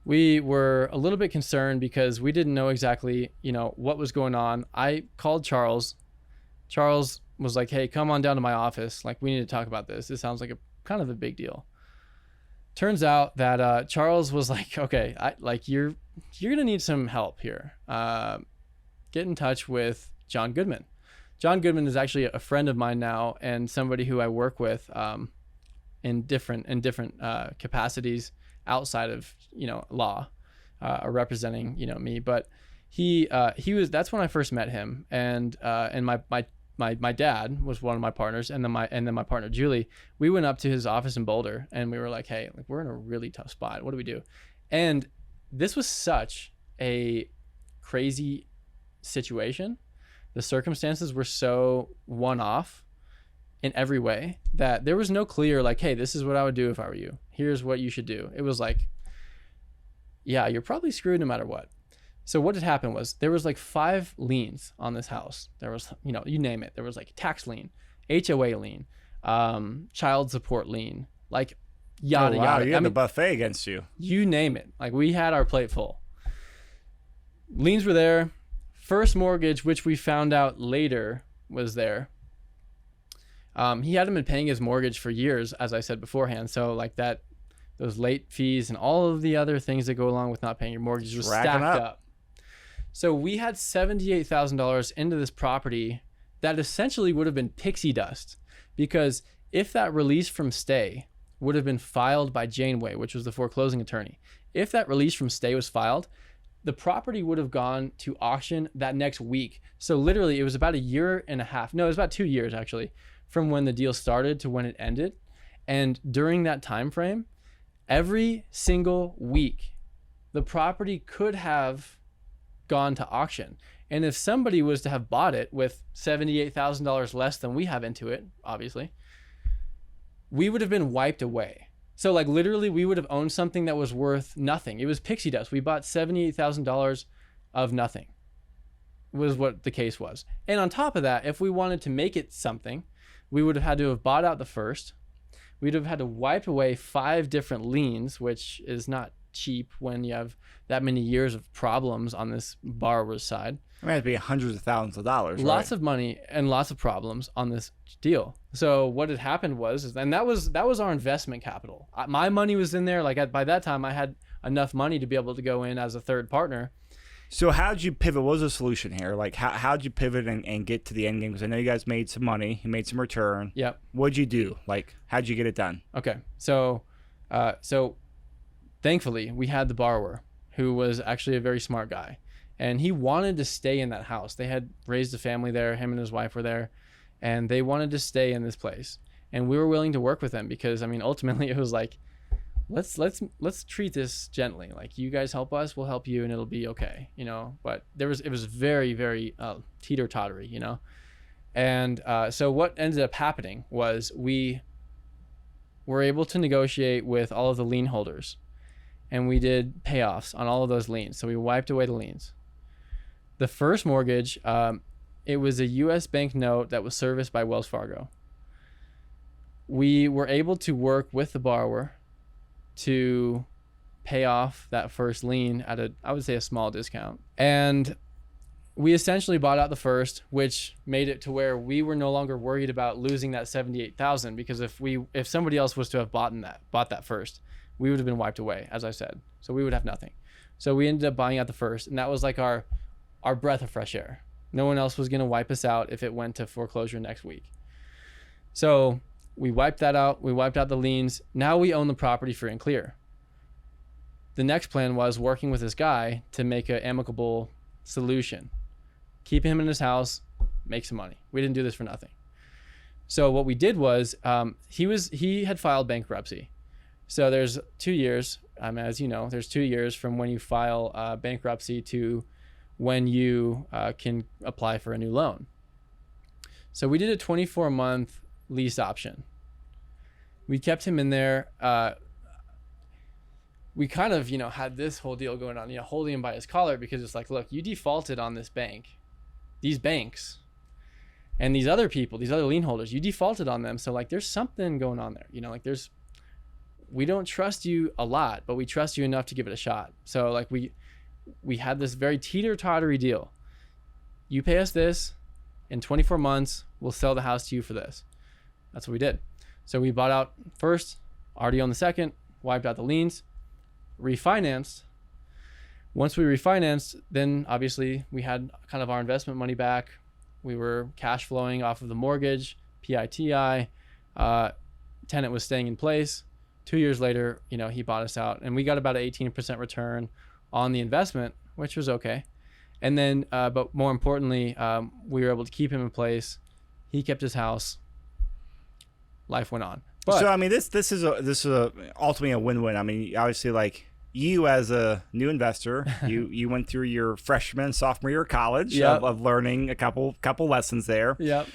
B: We were a little bit concerned because we didn't know exactly, what was going on. I called Charles. Charles was like, "Hey, come on down to my office. Like, we need to talk about this. This sounds like a kind of a big deal." Turns out that Charles was like, "Okay, you're gonna need some help here. Get in touch with John Goodman." John Goodman is actually a friend of mine now, and somebody who I work with in different capacities outside of law, or representing me. But he was, that's when I first met him, and my dad was one of my partners, and then my partner Julie. We went up to his office in Boulder, and we were like, "Hey, like, we're in a really tough spot. What do we do?" And this was such a crazy situation. The circumstances were so one-off in every way that there was no clear like, "Hey, this is what I would do if I were you. Here's what you should do." It was like, yeah, you're probably screwed no matter what. So what had happened was there was like 5 liens on this house. There was, you name it. There was like tax lien, HOA lien, child support lien, like yada, yada.
A: You had the buffet against you.
B: You name it. Like, we had our plate full. Liens were there. First mortgage, which we found out later was there. He hadn't been paying his mortgage for years, as I said beforehand. So like that, those late fees and all of the other things that go along with not paying your mortgage was stacked up. So we had $78,000 into this property that essentially would have been pixie dust, because if that release from stay would have been filed by Janeway, which was the foreclosing attorney, if that release from stay was filed, the property would have gone to auction that next week. So literally it was about a year and a half. No, it was about 2 years actually, from when the deal started to when it ended. And during that time frame, every single week, the property could have gone to auction. And if somebody was to have bought it with $78,000 less than we have into it, obviously, we would have been wiped away. So like literally we would have owned something that was worth nothing. It was pixie dust. We bought $78,000 of nothing. was what the case was. And on top of that, if we wanted to make it something, we would have had to have bought out the first. We'd have had to wipe away 5 different liens, which is not cheap when you have that many years of problems on this borrower's side.
A: It might be hundreds of thousands of dollars.
B: Lots of money and lots of problems on this deal. So what had happened was, and that was our investment capital. My money was in there. Like by that time, I had enough money to be able to go in as a third partner.
A: So how'd you pivot? What was the solution here? Like how'd you pivot and get to the end game? Because I know you guys made some money, you made some return.
B: Yep.
A: What'd you do? Like how'd you get it done?
B: Okay. So thankfully we had the borrower who was actually a very smart guy, and he wanted to stay in that house. They had raised a family there. Him and his wife were there, and they wanted to stay in this place. And we were willing to work with them because, I mean, ultimately it was like, let's treat this gently. Like, you guys help us, we'll help you, and it'll be okay, you know. But it was very, very teeter-tottery, you know. And so what ended up happening was we were able to negotiate with all of the lien holders, and we did payoffs on all of those liens. So we wiped away the liens. The first mortgage, it was a U.S. bank note that was serviced by Wells Fargo. We were able to work with the borrower to pay off that first lien at I would say a small discount. And we essentially bought out the first, which made it to where we were no longer worried about losing that $78,000, because if somebody else was to have bought that first, we would have been wiped away, as I said. So we would have nothing. So we ended up buying out the first, and that was like our breath of fresh air. No one else was going to wipe us out if it went to foreclosure next week. So we wiped that out. We wiped out the liens. Now we own the property free and clear. The next plan was working with this guy to make an amicable solution. Keep him in his house, make some money. We didn't do this for nothing. So what we did was he had filed bankruptcy. So there's 2 years, as you know, there's 2 years from when you file bankruptcy to when you can apply for a new loan. So we did a 24-month lease option. We kept him in there. We kind of, had this whole deal going on, holding him by his collar, because it's like, look, you defaulted on this bank, these banks, and these other people, these other lien holders, you defaulted on them. So like, there's something going on there, we don't trust you a lot, but we trust you enough to give it a shot. So like we had this very teeter-tottery deal. You pay us this, in 24 months, we'll sell the house to you for this. That's what we did. So we bought out first, already on the second, wiped out the liens, refinanced. Once we refinanced, then obviously we had kind of our investment money back. We were cash flowing off of the mortgage, PITI. Tenant was staying in place. 2 years later, he bought us out, and we got about an 18% return on the investment, which was okay. And then, but more importantly, we were able to keep him in place. He kept his house. Life went on. But,
A: so I mean, this is ultimately a win-win. I mean, obviously, like, you as a new investor, you went through your freshman, sophomore year of college.
B: Yep.
A: of learning a couple lessons there.
B: Yep.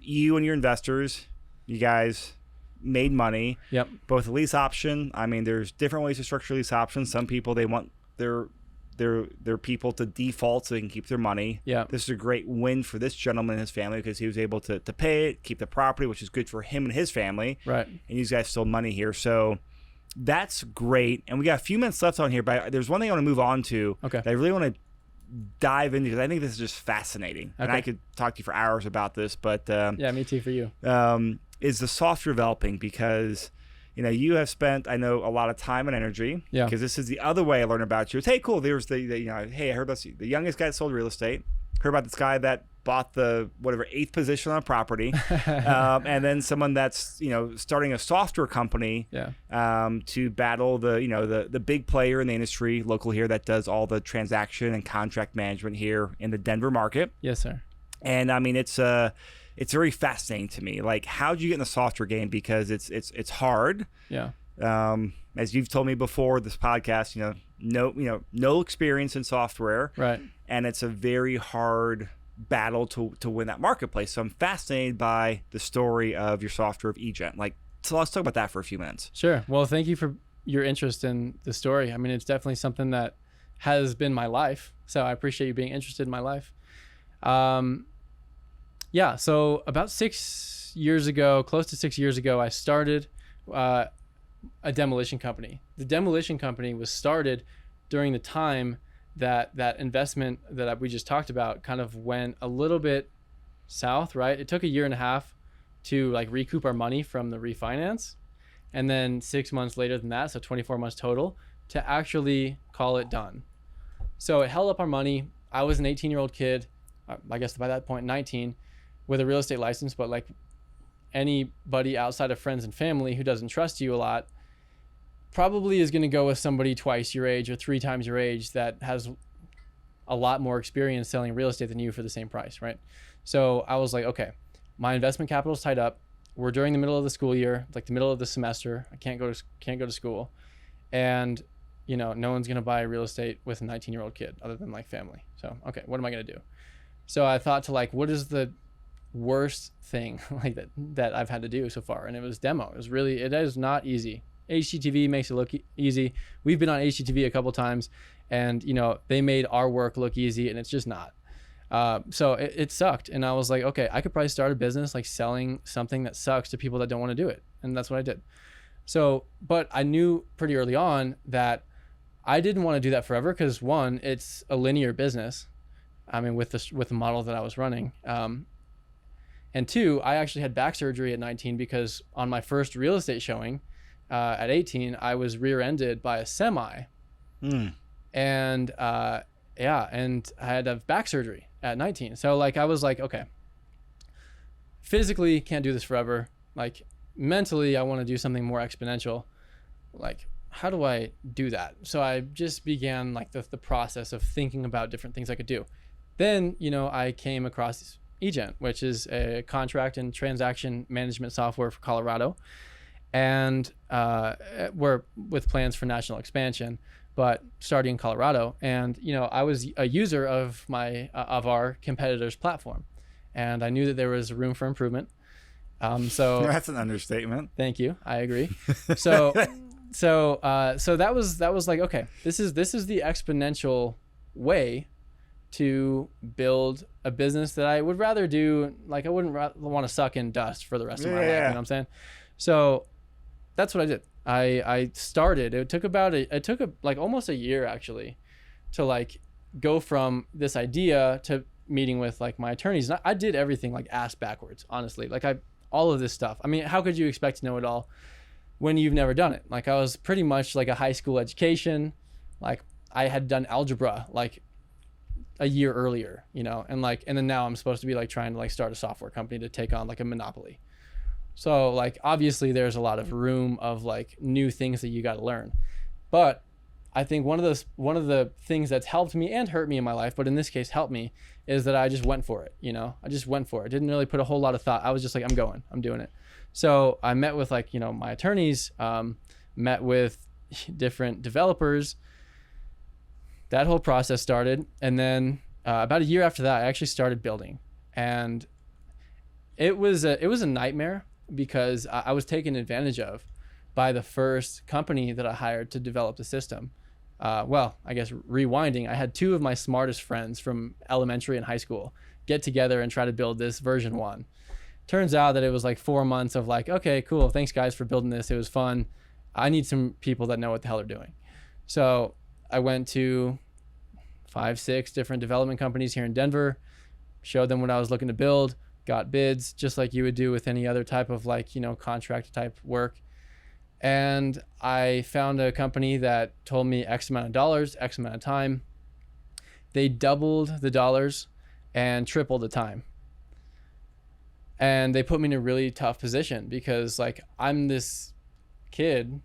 A: You and your investors, you guys made money.
B: Yep.
A: Both a lease option. I mean, there's different ways to structure lease options. Some people, they want their people to default so they can keep their money.
B: Yeah.
A: This is a great win for this gentleman and his family, because he was able to pay it, keep the property, which is good for him and his family.
B: Right.
A: And you guys still money here. So that's great. And we got a few minutes left on here, but there's one thing I want to move on to.
B: Okay.
A: That I really want to dive into, because I think this is just fascinating.
B: Okay.
A: And I could talk to you for hours about this, but
B: yeah, me too for you.
A: is the software developing, because you have spent, I know, a lot of time and energy.
B: Yeah.
A: Because this is the other way I learned about you. It's, hey, cool. There's hey, I heard about the youngest guy that sold real estate. Heard about this guy that bought the 8th position on a property, and then someone that's starting a software company.
B: Yeah.
A: To battle the big player in the industry local here that does all the transaction and contract management here in the Denver market.
B: Yes, sir.
A: And I mean, it's very fascinating to me. Like, how'd you get in the software game? Because it's hard.
B: Yeah.
A: As you've told me before this podcast, no experience in software.
B: Right.
A: And it's a very hard battle to win that marketplace. So I'm fascinated by the story of your software of eGen. Like, so let's talk about that for a few minutes.
B: Sure. Well, thank you for your interest in the story. I mean, it's definitely something that has been my life. So I appreciate you being interested in my life. Yeah. So about 6 years ago, close to 6 years ago, I started a demolition company. The demolition company was started during the time that investment that we just talked about kind of went a little bit south, right? It took a year and a half to like recoup our money from the refinance. And then 6 months later than that, so 24 months total, to actually call it done. So it held up our money. I was an 18-year-old kid, I guess by that point 19, with a real estate license, but like anybody outside of friends and family who doesn't trust you a lot probably is going to go with somebody twice your age or 3 times your age that has a lot more experience selling real estate than you for the same price, right? So I was like, okay, my investment capital is tied up. We're during the middle of the school year, like the middle of the semester. I can't go to school, and no one's going to buy real estate with a 19-year-old kid other than like family. So okay, what am I going to do? So I thought to like, what is the worst thing like that I've had to do so far? And it was demo. It is not easy. HGTV makes it look easy. We've been on HGTV a couple times, and they made our work look easy, and it's just not. So it sucked, and I was like, okay, I could probably start a business like selling something that sucks to people that don't want to do it, and that's what I did. So, but I knew pretty early on that I didn't want to do that forever because one, it's a linear business. I mean, with the model that I was running, and two, I actually had back surgery at 19 because on my first real estate showing. At 18, I was rear-ended by a semi, and I had a back surgery at 19. So like I was like, okay, physically can't do this forever. Like mentally, I want to do something more exponential. Like, how do I do that? So I just began like the process of thinking about different things I could do. Then I came across eGen, which is a contract and transaction management software for Colorado. And we're with plans for national expansion, but starting in Colorado. And I was a user of our competitor's platform, and I knew that there was room for improvement. So
A: that's an understatement.
B: Thank you. I agree. So that was like, okay, this is the exponential way to build a business that I would rather do. Like I wouldn't want to suck in dust for the rest of my life. You know what I'm saying? So that's what I did. I started. It took like almost a year actually to like go from this idea to meeting with like my attorneys. And I did everything like ass backwards, honestly. Like all of this stuff. I mean, how could you expect to know it all when you've never done it? Like I was pretty much like a high school education. Like I had done algebra like a year earlier, and then now I'm supposed to be like trying to like start a software company to take on like a monopoly. So like obviously there's a lot of room of like new things that you got to learn. But I think one of the things that's helped me and hurt me in my life, but in this case helped me, is that I just went for it. I just went for it. Didn't really put a whole lot of thought. I was just like, I'm doing it. So I met with like, my attorneys, met with different developers. That whole process started. And then about a year after that, I actually started building, and it was a nightmare because I was taken advantage of by the first company that I hired to develop the system. Well, I guess rewinding, I had 2 of my smartest friends from elementary and high school get together and try to build this version 1. Turns out that it was like 4 months of like, okay, cool. Thanks guys for building this. It was fun. I need some people that know what the hell they're doing. So I went to 5-6 different development companies here in Denver, showed them what I was looking to build, got bids just like you would do with any other type of like, contract type work. And I found a company that told me X amount of dollars, X amount of time. They doubled the dollars and tripled the time. And they put me in a really tough position because like I'm this kid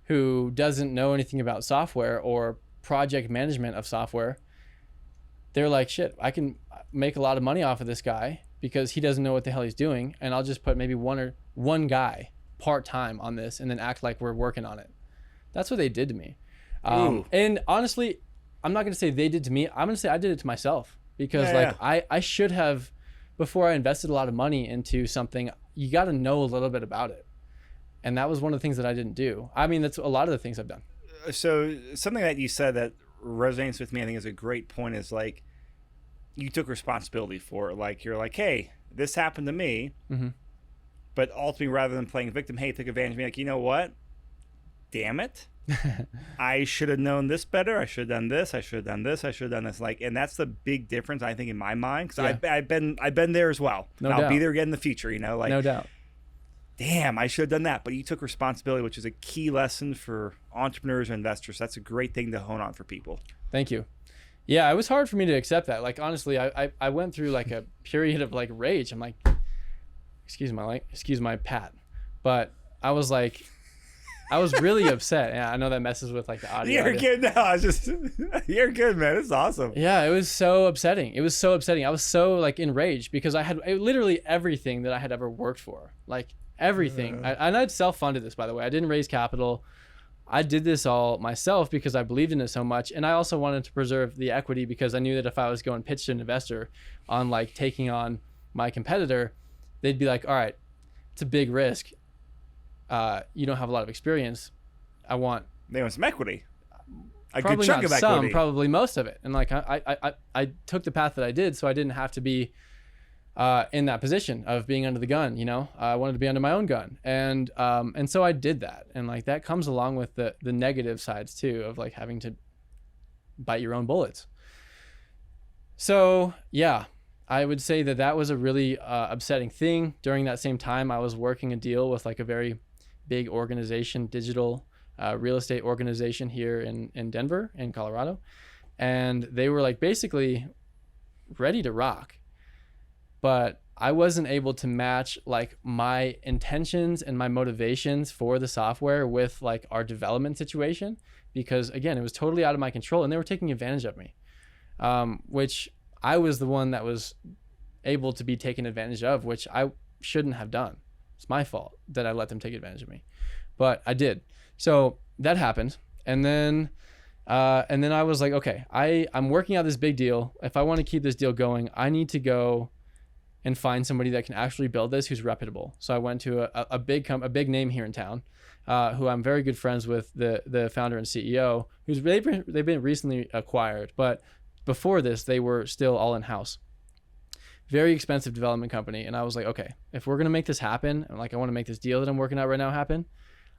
B: who doesn't know anything about software or project management of software. They're like, shit, I can make a lot of money off of this guy because he doesn't know what the hell he's doing, and I'll just put maybe one guy part-time on this and then act like we're working on it. That's what they did to me. And honestly, I'm not going to say they did to me. I'm going to say I did it to myself because I should have, before I invested a lot of money into something, you got to know a little bit about it. And that was one of the things that I didn't do. I mean, that's a lot of the things I've done.
A: So something that you said that resonates with me, I think, is a great point, is like you took responsibility for it. Like you're like, hey, this happened to me, but ultimately, rather than playing victim, hey, took advantage of me. Like, you know what? Damn it. I should have known this better. I should have done this. I should have done this. I should have done this. Like, and that's the big difference, I think, in my mind, because I've been there as well.
B: No
A: I'll
B: doubt.
A: be there again in the future. You know, like,
B: no doubt.
A: Damn, I should have done that. But you took responsibility, which is a key lesson for entrepreneurs and investors. That's a great thing to hone on for people.
B: Thank you. Yeah, it was hard for me to accept that. Like, honestly, I went through like a period of like rage. I'm like, excuse my pat, but I was like, I was really upset. Yeah, I know that messes with like the audio.
A: You're good now. You're good, man. It's awesome.
B: Yeah, it was so upsetting. I was so like enraged because I had literally everything that I had ever worked for, like everything. And I'd self-funded this, by the way. I didn't raise capital. I did this all myself because I believed in it so much. And I also wanted to preserve the equity because I knew that if I was going pitch to an investor on like taking on my competitor, they'd be like, all right, it's a big risk. You don't have a lot of experience. They want
A: some equity. A
B: probably
A: good chunk
B: not
A: of
B: some,
A: equity.
B: probably most of it. And like I took the path that I did, so I didn't have to be in that position of being under the gun. You know, I wanted to be under my own gun, and so I did that. And like that comes along with the negative sides too of like having to bite your own bullets. So yeah, I would say that was a really upsetting thing. During that same time, I was working a deal with like a very big organization, digital real estate organization here in Denver, in Colorado. And they were like basically ready to rock. But I wasn't able to match like my intentions and my motivations for the software with like our development situation, because again, it was totally out of my control and they were taking advantage of me, which I was the one that was able to be taken advantage of, which I shouldn't have done. It's my fault that I let them take advantage of me, but I did. So that happened. And then I was like, okay, I'm working out this big deal. If I want to keep this deal going, I need to go and find somebody that can actually build this, who's reputable. So I went to a big name here in town, who I'm very good friends with, the founder and CEO, they've been recently acquired, but before this, they were still all in-house. Very expensive development company. And I was like, okay, if we're going to make this happen, and like I want to make this deal that I'm working out right now happen,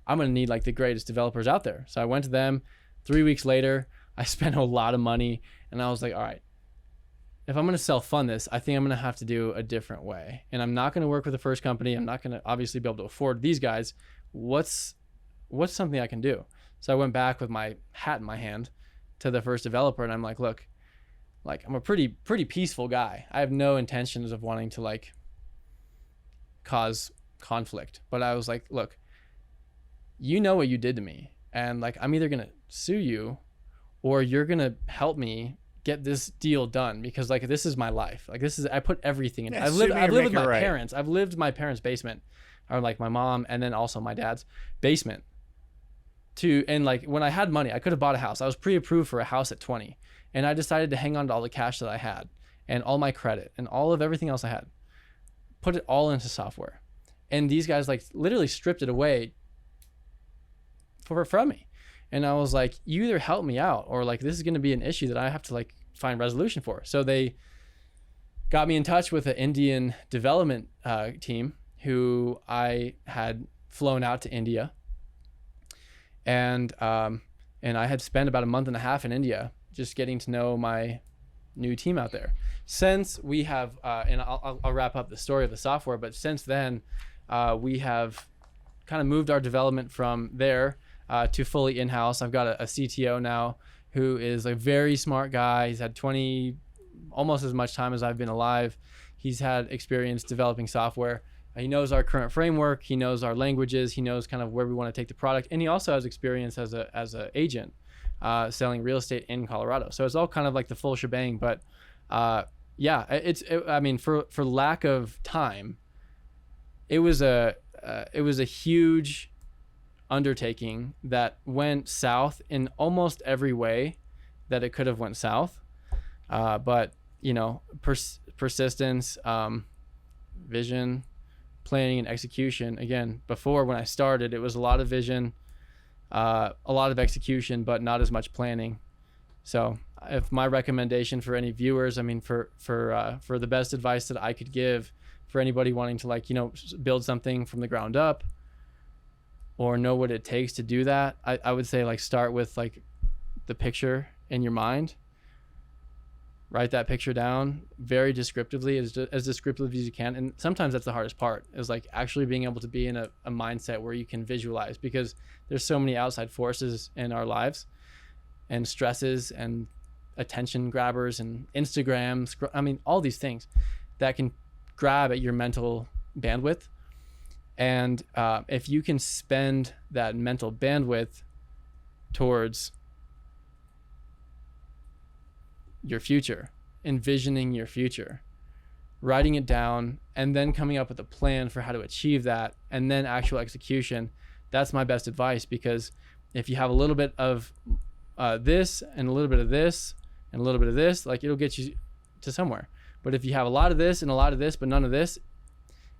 B: I'm going to need like the greatest developers out there. So I went to them. 3 weeks later, I spent a lot of money, and I was like, all right, if I'm going to self-fund this, I think I'm going to have to do a different way. And I'm not going to work with the first company. I'm not going to obviously be able to afford these guys. What's something I can do? So I went back with my hat in my hand to the first developer, and I'm like, look, like I'm a pretty peaceful guy. I have no intentions of wanting to like cause conflict. But I was like, look, you know what you did to me, and like I'm either going to sue you or you're going to help me get this deal done, because like this is my life. Like I put everything in. I've lived with my parents. I've lived my parents' basement, or like my mom, and then also my dad's basement. And like when I had money, I could have bought a house. I was pre-approved for a house at 20, and I decided to hang on to all the cash that I had and all my credit and all of everything else I had, put it all into software. And these guys like literally stripped it away from me. And I was like, you either help me out, or like this is going to be an issue that I have to like find resolution for. So they got me in touch with an Indian development team who I had flown out to India. And I had spent about a month and a half in India just getting to know my new team out there. Since we have, and I'll wrap up the story of the software, but since then we have kind of moved our development from there to fully in-house. I've got a CTO now who is a very smart guy. He's had almost as much time as I've been alive. He's had experience developing software. He knows our current framework. He knows our languages. He knows kind of where we want to take the product. And he also has experience as a agent selling real estate in Colorado. So it's all kind of like the full shebang. But yeah, I mean, for lack of time, it was a huge undertaking that went south in almost every way that it could have went south. But you know, persistence, vision, planning, and execution. Again, before when I started, it was a lot of vision, a lot of execution, but not as much planning. So if my recommendation for any viewers, I mean, for the best advice that I could give for anybody wanting to, like, build something from the ground up or know what it takes to do that, I would say, like, start with, like, the picture in your mind. Write that picture down very descriptively, as descriptively as you can. And sometimes that's the hardest part, is like actually being able to be in a mindset where you can visualize, because there's so many outside forces in our lives and stresses and attention grabbers and Instagrams. I mean, all these things that can grab at your mental bandwidth. And if you can spend that mental bandwidth towards your future, envisioning your future, writing it down, and then coming up with a plan for how to achieve that, and then actual execution, that's my best advice. Because if you have a little bit of this and a little bit of this and a little bit of this, like, it'll get you to somewhere. But if you have a lot of this and a lot of this but none of this,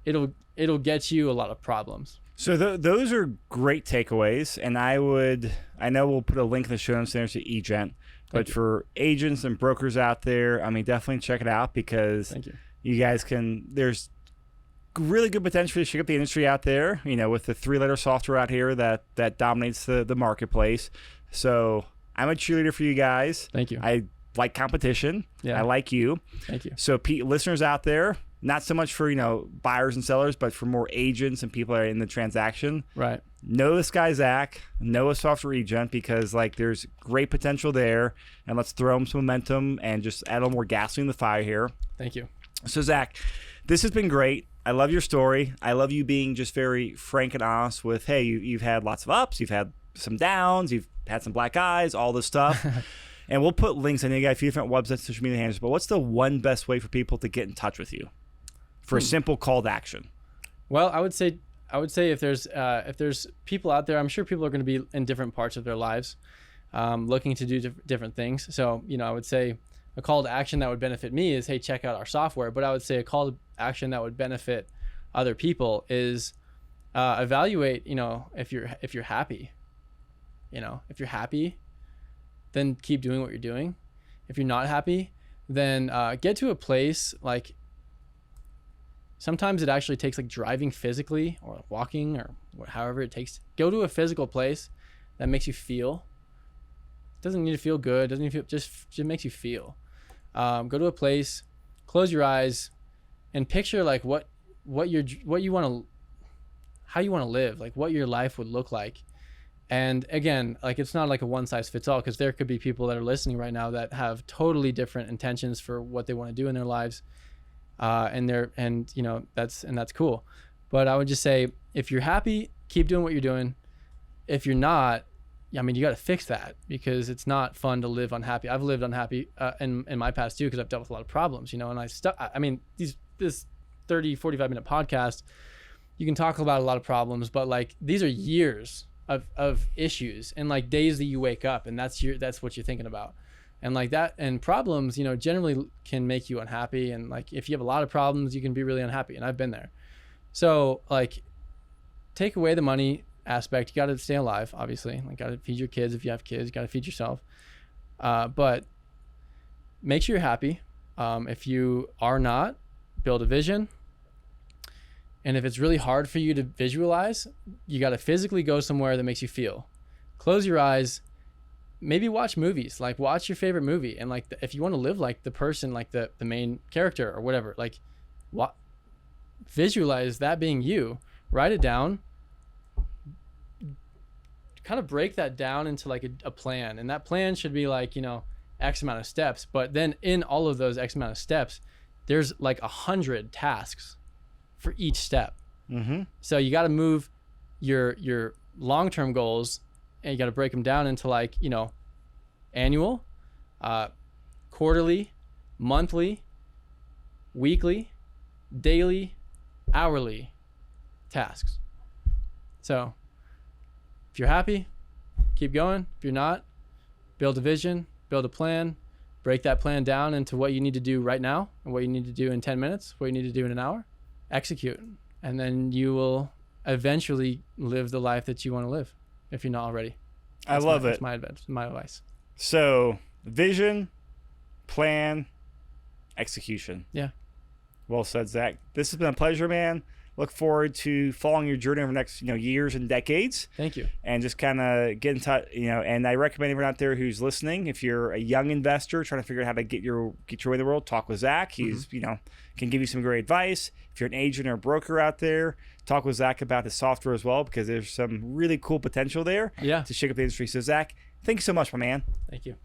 B: it'll get you a lot of problems.
A: So those are great takeaways, and I know we'll put a link in the show notes there to eGent. But for agents and brokers out there, I mean, definitely check it out, because you guys there's really good potential to shake up the industry out there, with the 3-letter software out here that dominates the marketplace. So I'm a cheerleader for you guys.
B: Thank you.
A: I like competition. Yeah. I like you.
B: Thank you.
A: So listeners out there, not so much for, buyers and sellers, but for more agents and people that are in the transaction.
B: Right.
A: Know this guy, Zach. Know a software agent, because, like, there's great potential there. And let's throw him some momentum and just add a little more gasoline in the fire here.
B: Thank you.
A: So, Zach, this has been great. I love your story. I love you being just very frank and honest with, hey, you've had lots of ups, you've had some downs, you've had some black eyes, all this stuff. And we'll put links. I know you got a few different websites, social media handles, but what's the one best way for people to get in touch with you for a simple call to action?
B: Well, I would say if there's people out there, I'm sure people are going to be in different parts of their lives, looking to do different things. So, I would say a call to action that would benefit me is, hey, check out our software. But I would say a call to action that would benefit other people is evaluate, if you're happy. If you're happy, then keep doing what you're doing. If you're not happy, then get to a place, like, sometimes it actually takes, like, driving physically or walking or however it takes. Go to a physical place that makes you feel. It doesn't need to feel good. Doesn't need to feel, just makes you feel. Go to a place, close your eyes, and picture, like, how you want to live, like what your life would look like. And again, like, it's not like a one size fits all, because there could be people that are listening right now that have totally different intentions for what they want to do in their lives. That's cool. But I would just say, if you're happy, keep doing what you're doing. If you're not, I mean, you got to fix that, because it's not fun to live unhappy. I've lived unhappy in my past too, because I've dealt with a lot of problems, and this 30, 45 minute podcast, you can talk about a lot of problems, but, like, these are years of issues and, like, days that you wake up and that's what you're thinking about. And, like, that, and problems, generally can make you unhappy. And, like, if you have a lot of problems, you can be really unhappy. And I've been there. So, like, take away the money aspect. You got to stay alive, obviously. Like, got to feed your kids. If you have kids, got to feed yourself. But make sure you're happy. If you are not, build a vision. And if it's really hard for you to visualize, you got to physically go somewhere that makes you feel. Close your eyes. Maybe watch movies, like, watch your favorite movie. And, like, if you want to live like the person, like the main character or whatever, like, visualize that being you. Write it down. Kind of break that down into, like, a plan. And that plan should be, like, X amount of steps. But then in all of those X amount of steps, there's, like, 100 tasks for each step. Mm-hmm. So you got to move your long-term goals, and you got to break them down into, like, annual, quarterly, monthly, weekly, daily, hourly tasks. So if you're happy, keep going. If you're not, build a vision, build a plan, break that plan down into what you need to do right now and what you need to do in 10 minutes, what you need to do in an hour, execute. And then you will eventually live the life that you want to live, if you're not already.
A: I love it.
B: That's my advice. So
A: Vision, plan, execution.
B: Yeah.
A: Well said, Zach. This has been a pleasure, man. Look forward to following your journey over the next, years and decades.
B: Thank you.
A: And just kind of get in touch, and I recommend everyone out there who's listening, if you're a young investor trying to figure out how to get your way in the world, talk with Zach. He's, can give you some great advice. If you're an agent or a broker out there, talk with Zach about his software as well, because there's some really cool potential there
B: Yeah.
A: to shake up the industry. So Zach, thank you so much, my man.
B: Thank you.